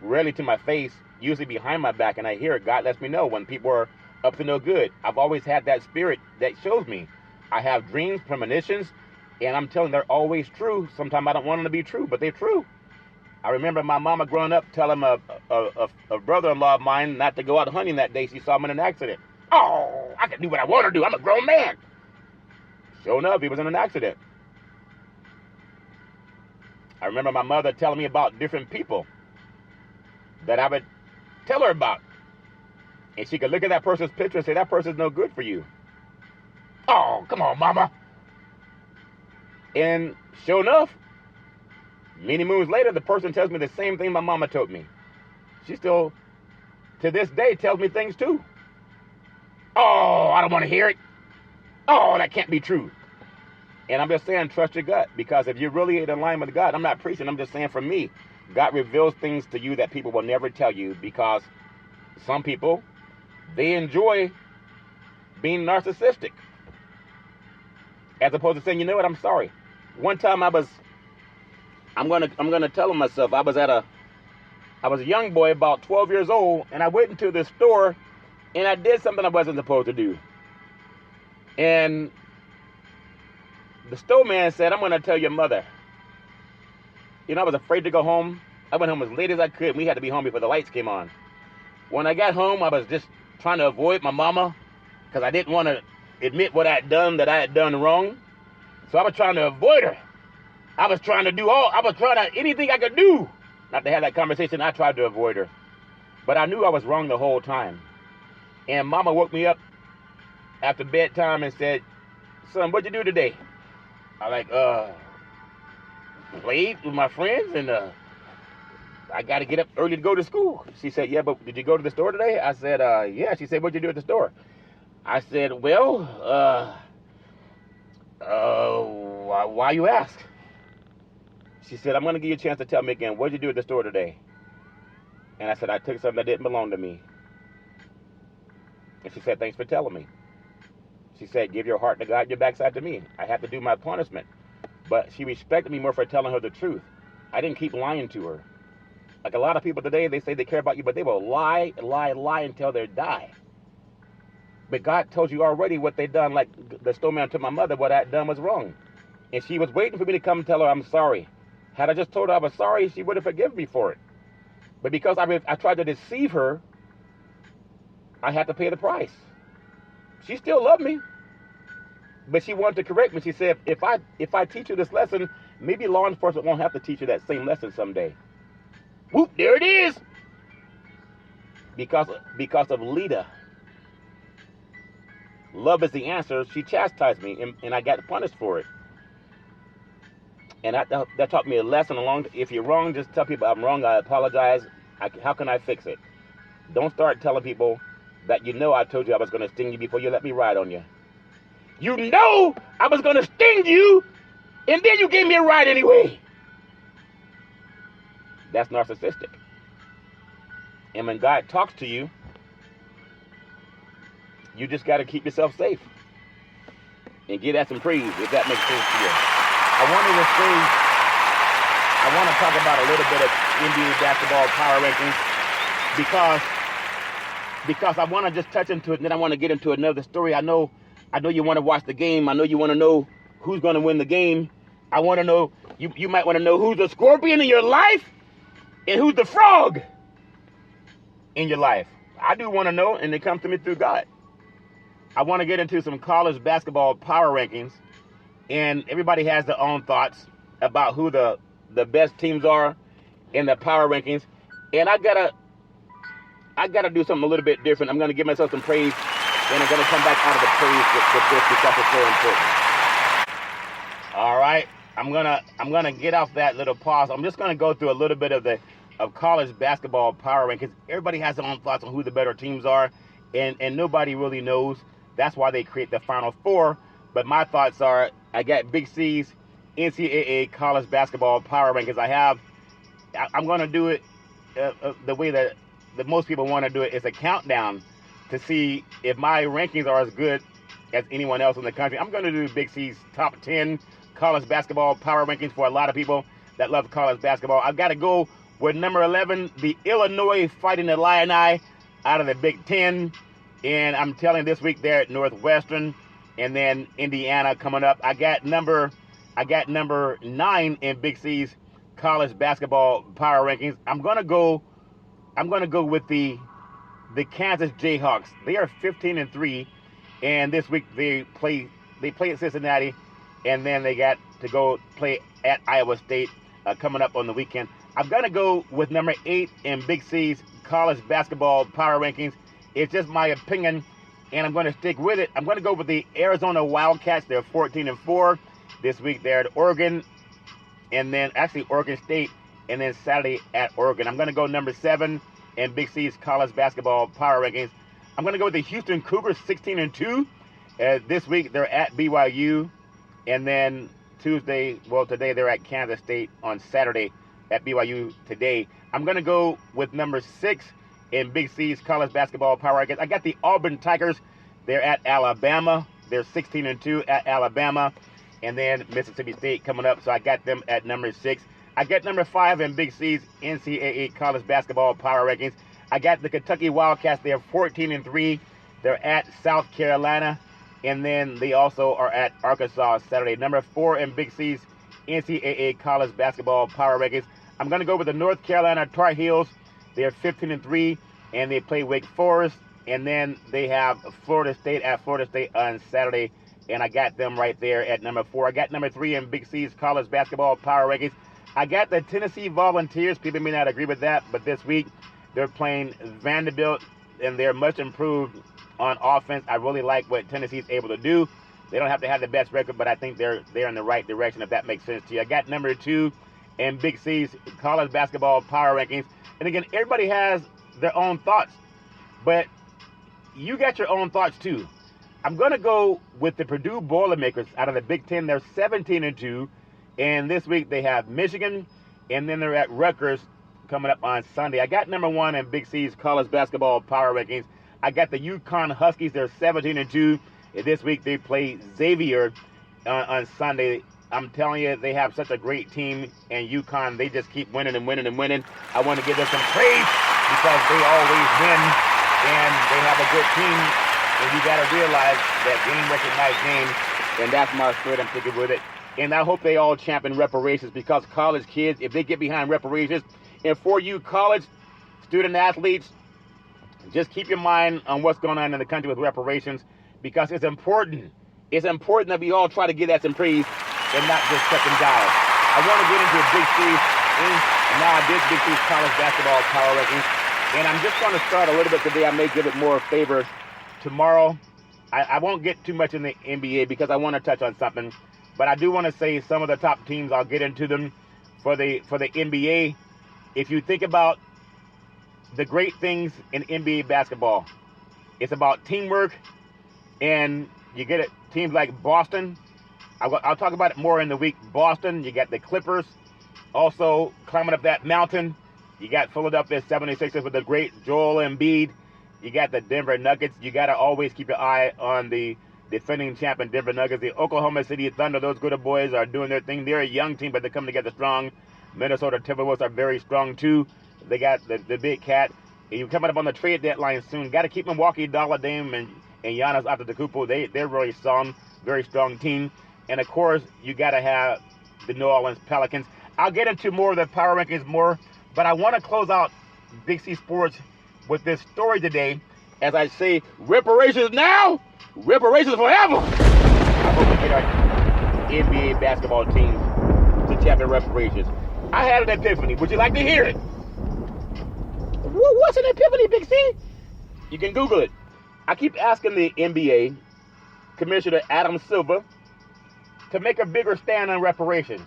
rarely to my face, usually behind my back, and I hear it. God lets me know when people are up to no good. I've always had that spirit that shows me. I have dreams, premonitions, and I'm telling they're always true. Sometimes I don't want them to be true, but they're true. I remember my mama growing up telling a brother-in-law of mine not to go out hunting that day. She saw him in an accident. Oh, I can do what I want to do. I'm a grown man. Sure enough, he was in an accident. I remember my mother telling me about different people that I would tell her about. And she could look at that person's picture and say, that person's no good for you. Oh, come on, mama. And sure enough, many moons later, the person tells me the same thing my mama told me. She still, to this day, tells me things too. Oh, I don't want to hear it. Oh, that can't be true. And I'm just saying, trust your gut. Because if you're really in line with God, I'm not preaching, I'm just saying for me, God reveals things to you that people will never tell you, because some people, they enjoy being narcissistic. As opposed to saying, you know what, I'm sorry. One time I'm gonna tell myself, I was a young boy, about 12 years old, and I went into the store and I did something I wasn't supposed to do. And the store man said, I'm gonna tell your mother. You know, I was afraid to go home. I went home as late as I could. We had to be home before the lights came on. When I got home, I was just trying to avoid my mama because I didn't want to admit what I had done, that I had done wrong. So I was trying to avoid her. I was trying anything I could do not to have that conversation. I tried to avoid her. But I knew I was wrong the whole time. And mama woke me up after bedtime and said, son, what'd you do today? I played with my friends, and I got to get up early to go to school. She said, yeah, but did you go to the store today? I said, yeah. She said, what'd you do at the store? I said, well, why you ask? She said, I'm going to give you a chance to tell me again, what'd you do at the store today? And I said, I took something that didn't belong to me. And she said, thanks for telling me. She said, give your heart to God, your backside to me. I had to do my punishment. But she respected me more for telling her the truth. I didn't keep lying to her. Like a lot of people today, they say they care about you, but they will lie until they die. But God told you already what they done. Like the storeman told my mother, what I had done was wrong. And she was waiting for me to come and tell her I'm sorry. Had I just told her I was sorry, she would have forgiven me for it. But because I tried to deceive her, I had to pay the price. She still loved me, but she wanted to correct me. She said, if I teach you this lesson, maybe law enforcement won't have to teach you that same lesson someday. Whoop, there it is. Because of Lita. Love is the answer. She chastised me, and I got punished for it. And that taught me a lesson along. If you're wrong, just tell people I'm wrong. I apologize. How can I fix it? Don't start telling people that you know I told you I was going to sting you before you let me ride on you. You know I was going to sting you, and then you gave me a ride anyway. That's narcissistic. And when God talks to you, you just got to keep yourself safe and give that some praise, if that makes sense to you. I want to talk about a little bit of NBA basketball power rankings because I want to just touch into it, and then I want to get into another story. I know you want to watch the game. I know you want to know who's going to win the game. I want to know, you might want to know who's the scorpion in your life and who's the frog in your life. I do want to know, and it comes to me through God. I want to get into some college basketball power rankings, and everybody has their own thoughts about who the best teams are in the power rankings. And I gotta do something a little bit different. I'm gonna give myself some praise, and I'm gonna come back out of the praise with this because it's so important. All right, I'm gonna get off that little pause. I'm just gonna go through a little bit of college basketball power rankings. Everybody has their own thoughts on who the better teams are, and nobody really knows. That's why they create the Final Four. But my thoughts are, I got Big C's NCAA college basketball power rankings. I'm going to do it the way that most people want to do it. Is a countdown to see if my rankings are as good as anyone else in the country. I'm going to do Big C's top 10 college basketball power rankings for a lot of people that love college basketball. I've got to go with number 11, the Illinois Fighting Illini out of the Big Ten. And I'm telling you, this week they're at Northwestern, and then Indiana coming up. I got number 9 in Big C's college basketball power rankings. I'm gonna go with the Kansas Jayhawks. They are 15-3, and this week they play at Cincinnati, and then they got to go play at Iowa State coming up on the weekend. I'm gonna go with number 8 in Big C's college basketball power rankings. It's just my opinion, and I'm going to stick with it. I'm going to go with the Arizona Wildcats. They're 14-4. This week they're at Oregon, and then actually Oregon State, and then Saturday at Oregon. I'm going to go number 7 in Big C's college basketball power rankings. I'm going to go with the Houston Cougars, 16-2. This week they're at BYU, and then today they're at Kansas State. On Saturday at BYU today. I'm going to go with number 6 in Big C's college basketball power rankings. I got the Auburn Tigers. They're at Alabama. They're 16-2 at Alabama. And then Mississippi State coming up. So I got them at number 6. I got number 5 in Big C's NCAA college basketball power rankings. I got the Kentucky Wildcats. They're 14-3. They're at South Carolina. And then they also are at Arkansas Saturday. Number 4 in Big C's NCAA college basketball power rankings. I'm going to go with the North Carolina Tar Heels. They're 15-3, and they play Wake Forest. And then they have Florida State at Florida State on Saturday, and I got them right there at number 4. I got number 3 in Big C's college basketball power rankings. I got the Tennessee Volunteers. People may not agree with that, but this week they're playing Vanderbilt, and they're much improved on offense. I really like what Tennessee's able to do. They don't have to have the best record, but I think they're in the right direction, if that makes sense to you. I got number 2 in Big C's college basketball power rankings. And again, everybody has their own thoughts, but you got your own thoughts too. I'm going to go with the Purdue Boilermakers out of the Big Ten. They're 17-2, and this week they have Michigan, and then they're at Rutgers coming up on Sunday. I got number 1 in Big C's college basketball power rankings. I got the UConn Huskies. They're 17-2. This week they play Xavier on Sunday. I'm telling you, they have such a great team, and UConn, they just keep winning and winning and winning. I want to give them some praise because they always win, and they have a good team, and you got to realize that game recognized game, and that's my spirit. I'm sticking with it. And I hope they all champion reparations, because college kids, if they get behind reparations, and for you college student athletes, just keep your mind on what's going on in the country with reparations, because it's important. It's important that we all try to get at some praise and not just cut them down. I want to get into Big C's, and now I did Big C's college basketball power rankings, and I'm just going to start a little bit today. I may give it more favor tomorrow. I won't get too much in the NBA because I want to touch on something, but I do want to say some of the top teams. I'll get into them for the NBA. If you think about the great things in NBA basketball, it's about teamwork, and you get it. Teams like Boston. I'll talk about it more in the week. Boston, you got the Clippers also climbing up that mountain. You got Philadelphia 76ers with the great Joel Embiid. You got the Denver Nuggets. You got to always keep your eye on the defending champion Denver Nuggets. The Oklahoma City Thunder, those good boys are doing their thing. They're a young team, but they're coming together strong. Minnesota Timberwolves are very strong, too. They got the big cat. And you're coming up on the trade deadline soon. Got to keep Milwaukee, Dollar Dame, and Giannis Antetokounmpo. They're really strong, very strong team. And, of course, you got to have the New Orleans Pelicans. I'll get into more of the power rankings more, but I want to close out Big C Sports with this story today. As I say, reparations now, reparations forever. I hope we get our NBA basketball team to champion reparations. I had an epiphany. Would you like to hear it? What's an epiphany, Big C? You can Google it. I keep asking the NBA Commissioner Adam Silver to make a bigger stand on reparations.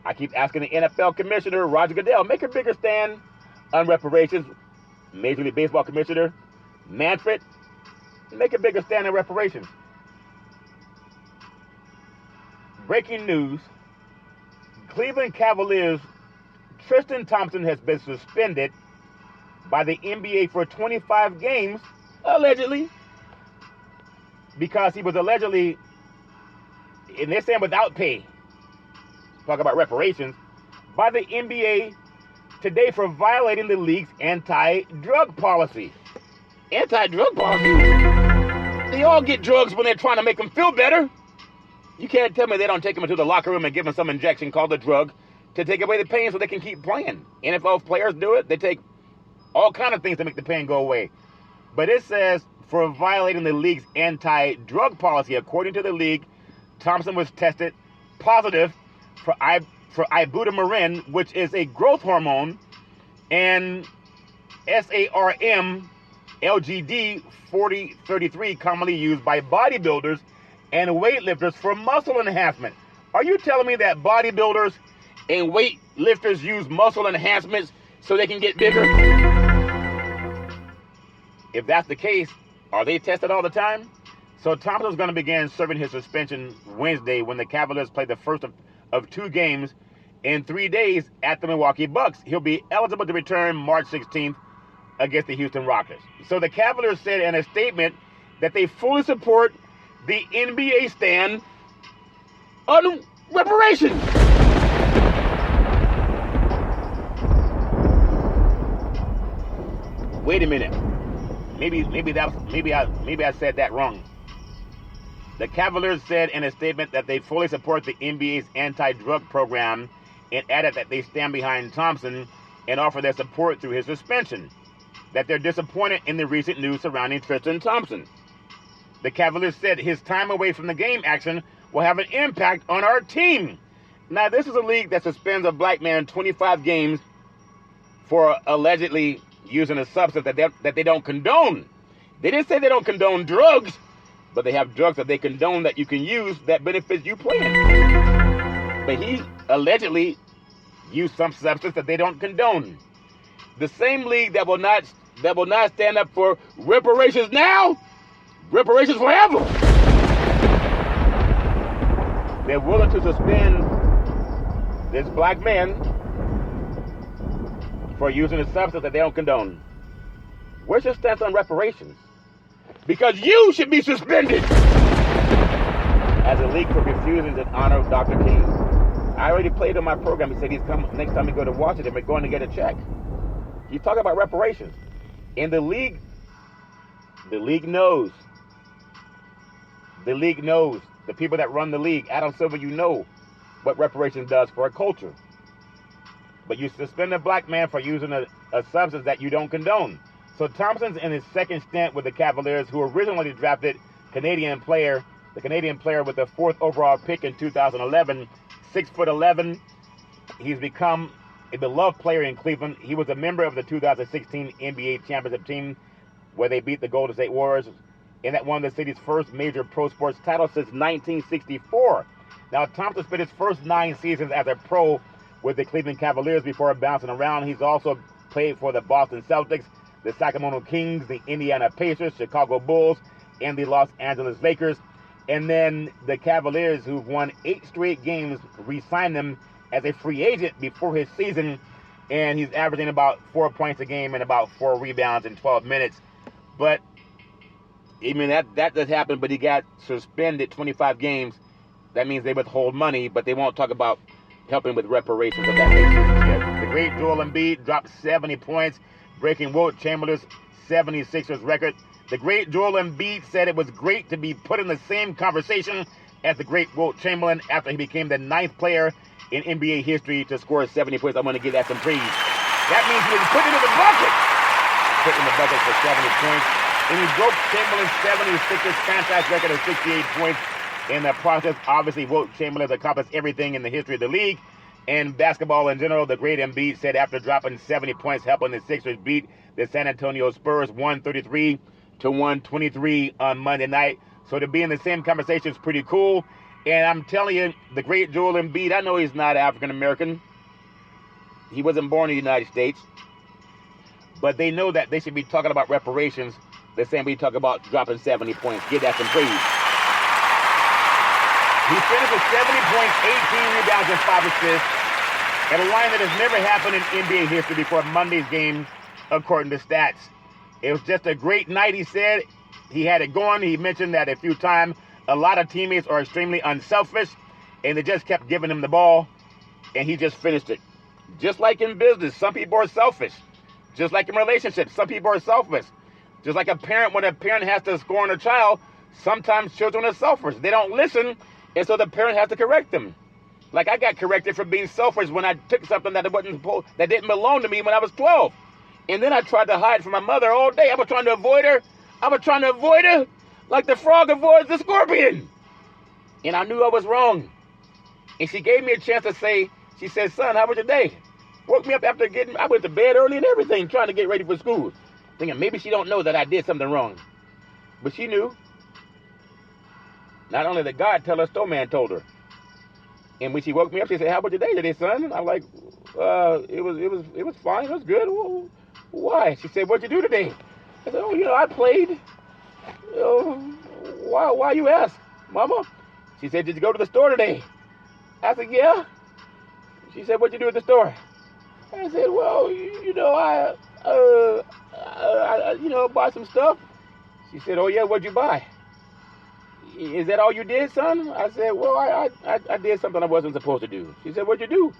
I keep asking the NFL Commissioner Roger Goodell, make a bigger stand on reparations. Major League Baseball Commissioner Manfred, make a bigger stand on reparations. Breaking news, Cleveland Cavaliers' Tristan Thompson has been suspended by the NBA for 25 games, allegedly, because he was allegedly, and they're saying without pay, talk about reparations, by the NBA today for violating the league's anti-drug policy. Anti-drug policy? They all get drugs when they're trying to make them feel better. You can't tell me they don't take them into the locker room and give them some injection called a drug to take away the pain so they can keep playing. NFL players do it. They take all kind of things to make the pain go away. But it says for violating the league's anti-drug policy. According to the league, Thompson was tested positive for ibutamoren, which is a growth hormone, and SARM LGD 4033, commonly used by bodybuilders and weightlifters for muscle enhancement. Are you telling me that bodybuilders and weightlifters use muscle enhancements so they can get bigger? If that's the case, are they tested all the time? So Thompson's going to begin serving his suspension Wednesday when the Cavaliers play the first of 2 games in 3 days at the Milwaukee Bucks. He'll be eligible to return March 16th against the Houston Rockets. So the Cavaliers said in a statement that they fully support the NBA stand on reparations. Wait a minute. Maybe I said that wrong. The Cavaliers said in a statement that they fully support the NBA's anti-drug program and added that they stand behind Thompson and offer their support through his suspension. That they're disappointed in the recent news surrounding Tristan Thompson. The Cavaliers said his time away from the game action will have an impact on our team. Now, this is a league that suspends a black man 25 games for allegedly using a substance that they don't condone. They didn't say they don't condone drugs, but they have drugs that they condone that you can use that benefits you playing. But he allegedly used some substance that they don't condone. The same league that will not stand up for reparations now, reparations forever. They're willing to suspend this black man for using a substance that they don't condone. Where's your stance on reparations? Because you should be suspended as a league for refusing to honor Dr. King. I already played on my program. He said he's coming next time we go to Washington. We're going to get a check. You talk about reparations. And the league knows. The league knows. The people that run the league, Adam Silver, you know what reparations does for a culture. But you suspend a black man for using a substance that you don't condone. So Thompson's in his second stint with the Cavaliers, who originally drafted the Canadian player with the 4th overall pick in 2011, 6'11". He's become a beloved player in Cleveland. He was a member of the 2016 NBA championship team where they beat the Golden State Warriors, and that won the city's first major pro sports title since 1964. Now, Thompson spent his first 9 seasons as a pro with the Cleveland Cavaliers before bouncing around. He's also played for the Boston Celtics, the Sacramento Kings, the Indiana Pacers, Chicago Bulls, and the Los Angeles Lakers. And then the Cavaliers, who've won 8 straight games, re-signed him as a free agent before his season and he's averaging about 4 points a game and about 4 rebounds in 12 minutes. But I mean, that does happen, but he got suspended 25 games. That means they withhold money, but they won't talk about helping with reparations if that makes sense yet. The great Joel Embiid dropped 70 points, breaking Wilt Chamberlain's 76ers record. The great Joel Embiid said it was great to be put in the same conversation as the great Wilt Chamberlain after he became the 9th player in NBA history to score 70 points. I want to give that some praise. That means he was put into the bucket. Put in the bucket for 70 points. And he broke Chamberlain's 76ers franchise record of 68 points. In the process, obviously, Wilt Chamberlain has accomplished everything in the history of the league. And basketball in general, the great Embiid said after dropping 70 points, helping the Sixers beat the San Antonio Spurs 133 to 123 on Monday night. So to be in the same conversation is pretty cool. And I'm telling you, the great Joel Embiid, I know he's not African-American. He wasn't born in the United States. But they know that they should be talking about reparations the same way we talk about dropping 70 points. Give that some praise. He finished with 70 points, 18 rebounds, and 5 assists, at a line that has never happened in NBA history before Monday's game, according to stats. It was just a great night, he said. He had it going. He mentioned that a few times. A lot of teammates are extremely unselfish, and they just kept giving him the ball, and he just finished it. Just like in business, some people are selfish. Just like in relationships, some people are selfish. Just like a parent, when a parent has to score on a child, sometimes children are selfish. They don't listen, and so the parent has to correct them. Like I got corrected for being selfish when I took something that didn't belong to me when I was 12. And then I tried to hide from my mother all day. I was trying to avoid her. Like the frog avoids the scorpion. And I knew I was wrong. And she gave me a chance to say, she said, son, how was your day? Woke me up after I went to bed early and everything, trying to get ready for school. Thinking maybe she don't know that I did something wrong. But she knew. Not only did God tell her, Stowman told her. And when she woke me up, she said, how was your day today, son? And I'm like, it was fine, it was good. Why? She said, what'd you do today? I said, I played. Why you ask, Mama? She said, did you go to the store today? I said, yeah. She said, what'd you do at the store? I said, well, I bought some stuff. She said, oh yeah, what'd you buy? Is that all you did, son? I said, well, I did something I wasn't supposed to do. She said, what'd you do?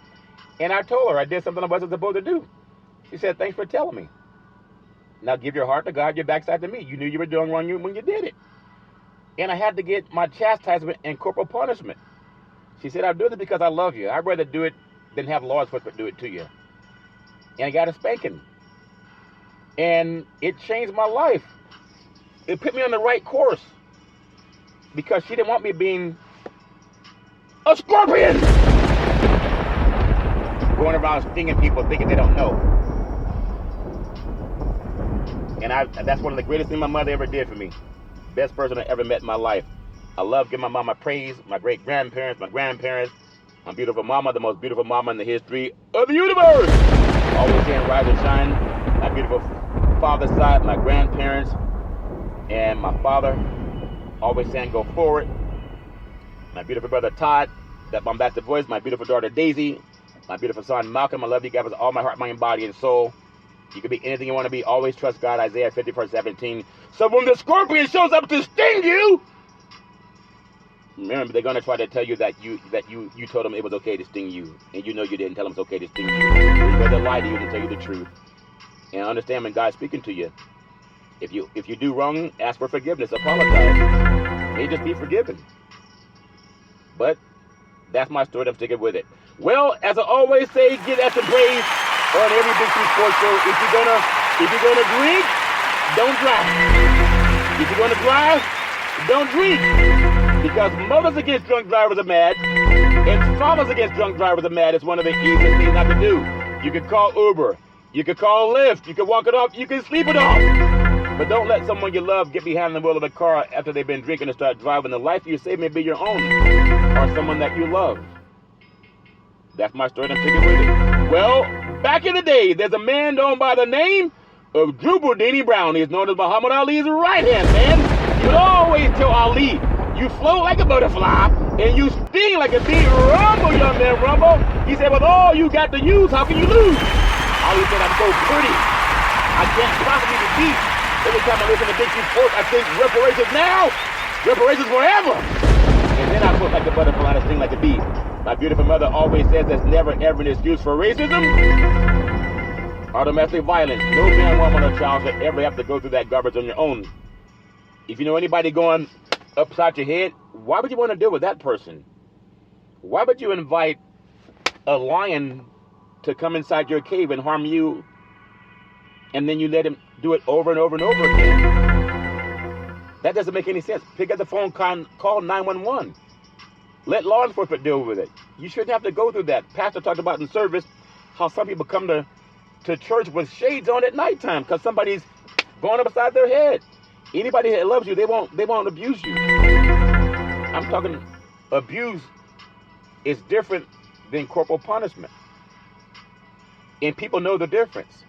And I told her I did something I wasn't supposed to do. She said, thanks for telling me. Now give your heart to God, your backside to me. You knew you were doing wrong when you did it. And I had to get my chastisement and corporal punishment. She said, I'm doing it because I love you. I'd rather do it than have law enforcement do it to you. And I got a spanking. And it changed my life. It put me on the right course. Because she didn't want me being a scorpion. Going around stinging people thinking they don't know. And that's one of the greatest things my mother ever did for me. Best person I ever met in my life. I love giving my mama praise, my great-grandparents, my grandparents, my beautiful mama, the most beautiful mama in the history of the universe. Always saying rise and shine. My beautiful father's side, my grandparents, and my father. Always saying go forward. My beautiful brother Todd, that bombastic voice. My beautiful daughter Daisy. My beautiful son Malcolm. I love you guys with all my heart, mind, body, and soul. You can be anything you want to be. Always trust God. Isaiah 50:17. So when the scorpion shows up to sting you, remember they're going to try to tell you that you told them it was okay to sting you, and you know you didn't tell them it's okay to sting you. They'd rather lie to you than tell you the truth. And understand when God's speaking to you. If you do wrong, ask for forgiveness. Apologize. May just be forgiven. But that's my story. I'm sticking with it. Well, as I always say, give that some praise on every Big C Sports Show. If you're gonna drink, don't drive. If you're gonna drive, don't drink. Because mothers against drunk drivers are mad, and fathers against drunk drivers are mad. It's one of the easiest things not to do. You can call Uber, you can call Lyft, you can walk it off, you can sleep it off. But don't let someone you love get behind the wheel of the car after they've been drinking and start driving. The life you save may be your own, or someone that you love. That's my story, and I'm sticking with it. Well, back in the day, there's a man known by the name of Drew Boudini Brown. He's known as Muhammad Ali's right-hand man. He would always tell Ali, you float like a butterfly, and you sting like a bee. Rumble, young man, rumble. He said, with all you got to use, how can you lose? so pretty. I can't possibly be beat. Every time I listen to Big C Sports, I think reparations now, reparations forever. And then I feel like a butterfly and sting like a bee. My beautiful mother always says there's never ever an excuse for racism or domestic violence. No man, woman, or child should ever have to go through that garbage on your own. If you know anybody going upside your head, why would you want to deal with that person? Why would you invite a lion to come inside your cave and harm you, and then you let him do it over and over and over again? That doesn't make any sense. Pick up the phone, call 911. Let law enforcement deal with it. You shouldn't have to go through that. Pastor talked about in service how some people come to church with shades on at nighttime because somebody's going upside their head. Anybody that loves you, they won't abuse you. I'm talking abuse is different than corporal punishment. And people know the difference.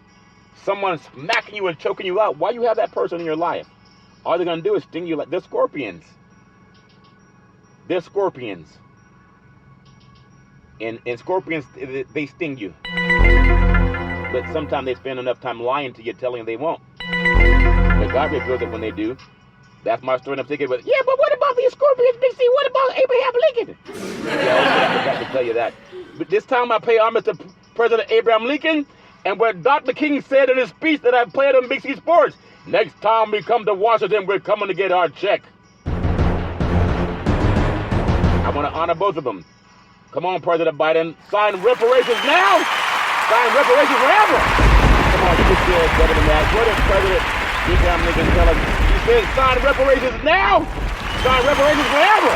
Someone's smacking you and choking you out. Why you have that person in your life? All they're going to do is sting you like they're scorpions. They're scorpions. And scorpions, they sting you. But sometimes they spend enough time lying to you, telling you they won't. But God reveals it when they do. That's my story. And I'm thinking, but what about these scorpions, Big C? What about Abraham Lincoln? Yeah, I forgot to tell you that. But this time I pay homage to President Abraham Lincoln and what Dr. King said in his speech that I played on Big C Sports. Next time we come to Washington, we're coming to get our check. I want to honor both of them. Come on, President Biden. Sign reparations now. Sign reparations forever. Come on, you just feel better than that. What did President Abraham Lincoln tell us? He said, sign reparations now. Sign reparations forever.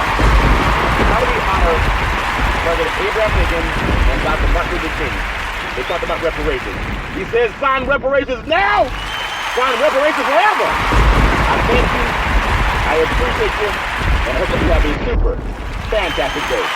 How do we honor President Abraham Lincoln and Dr. Martin Luther King? They talked about reparations. He says, sign reparations now. Sign reparations forever. I thank you. I appreciate you. And I hope that you have a super fantastic day.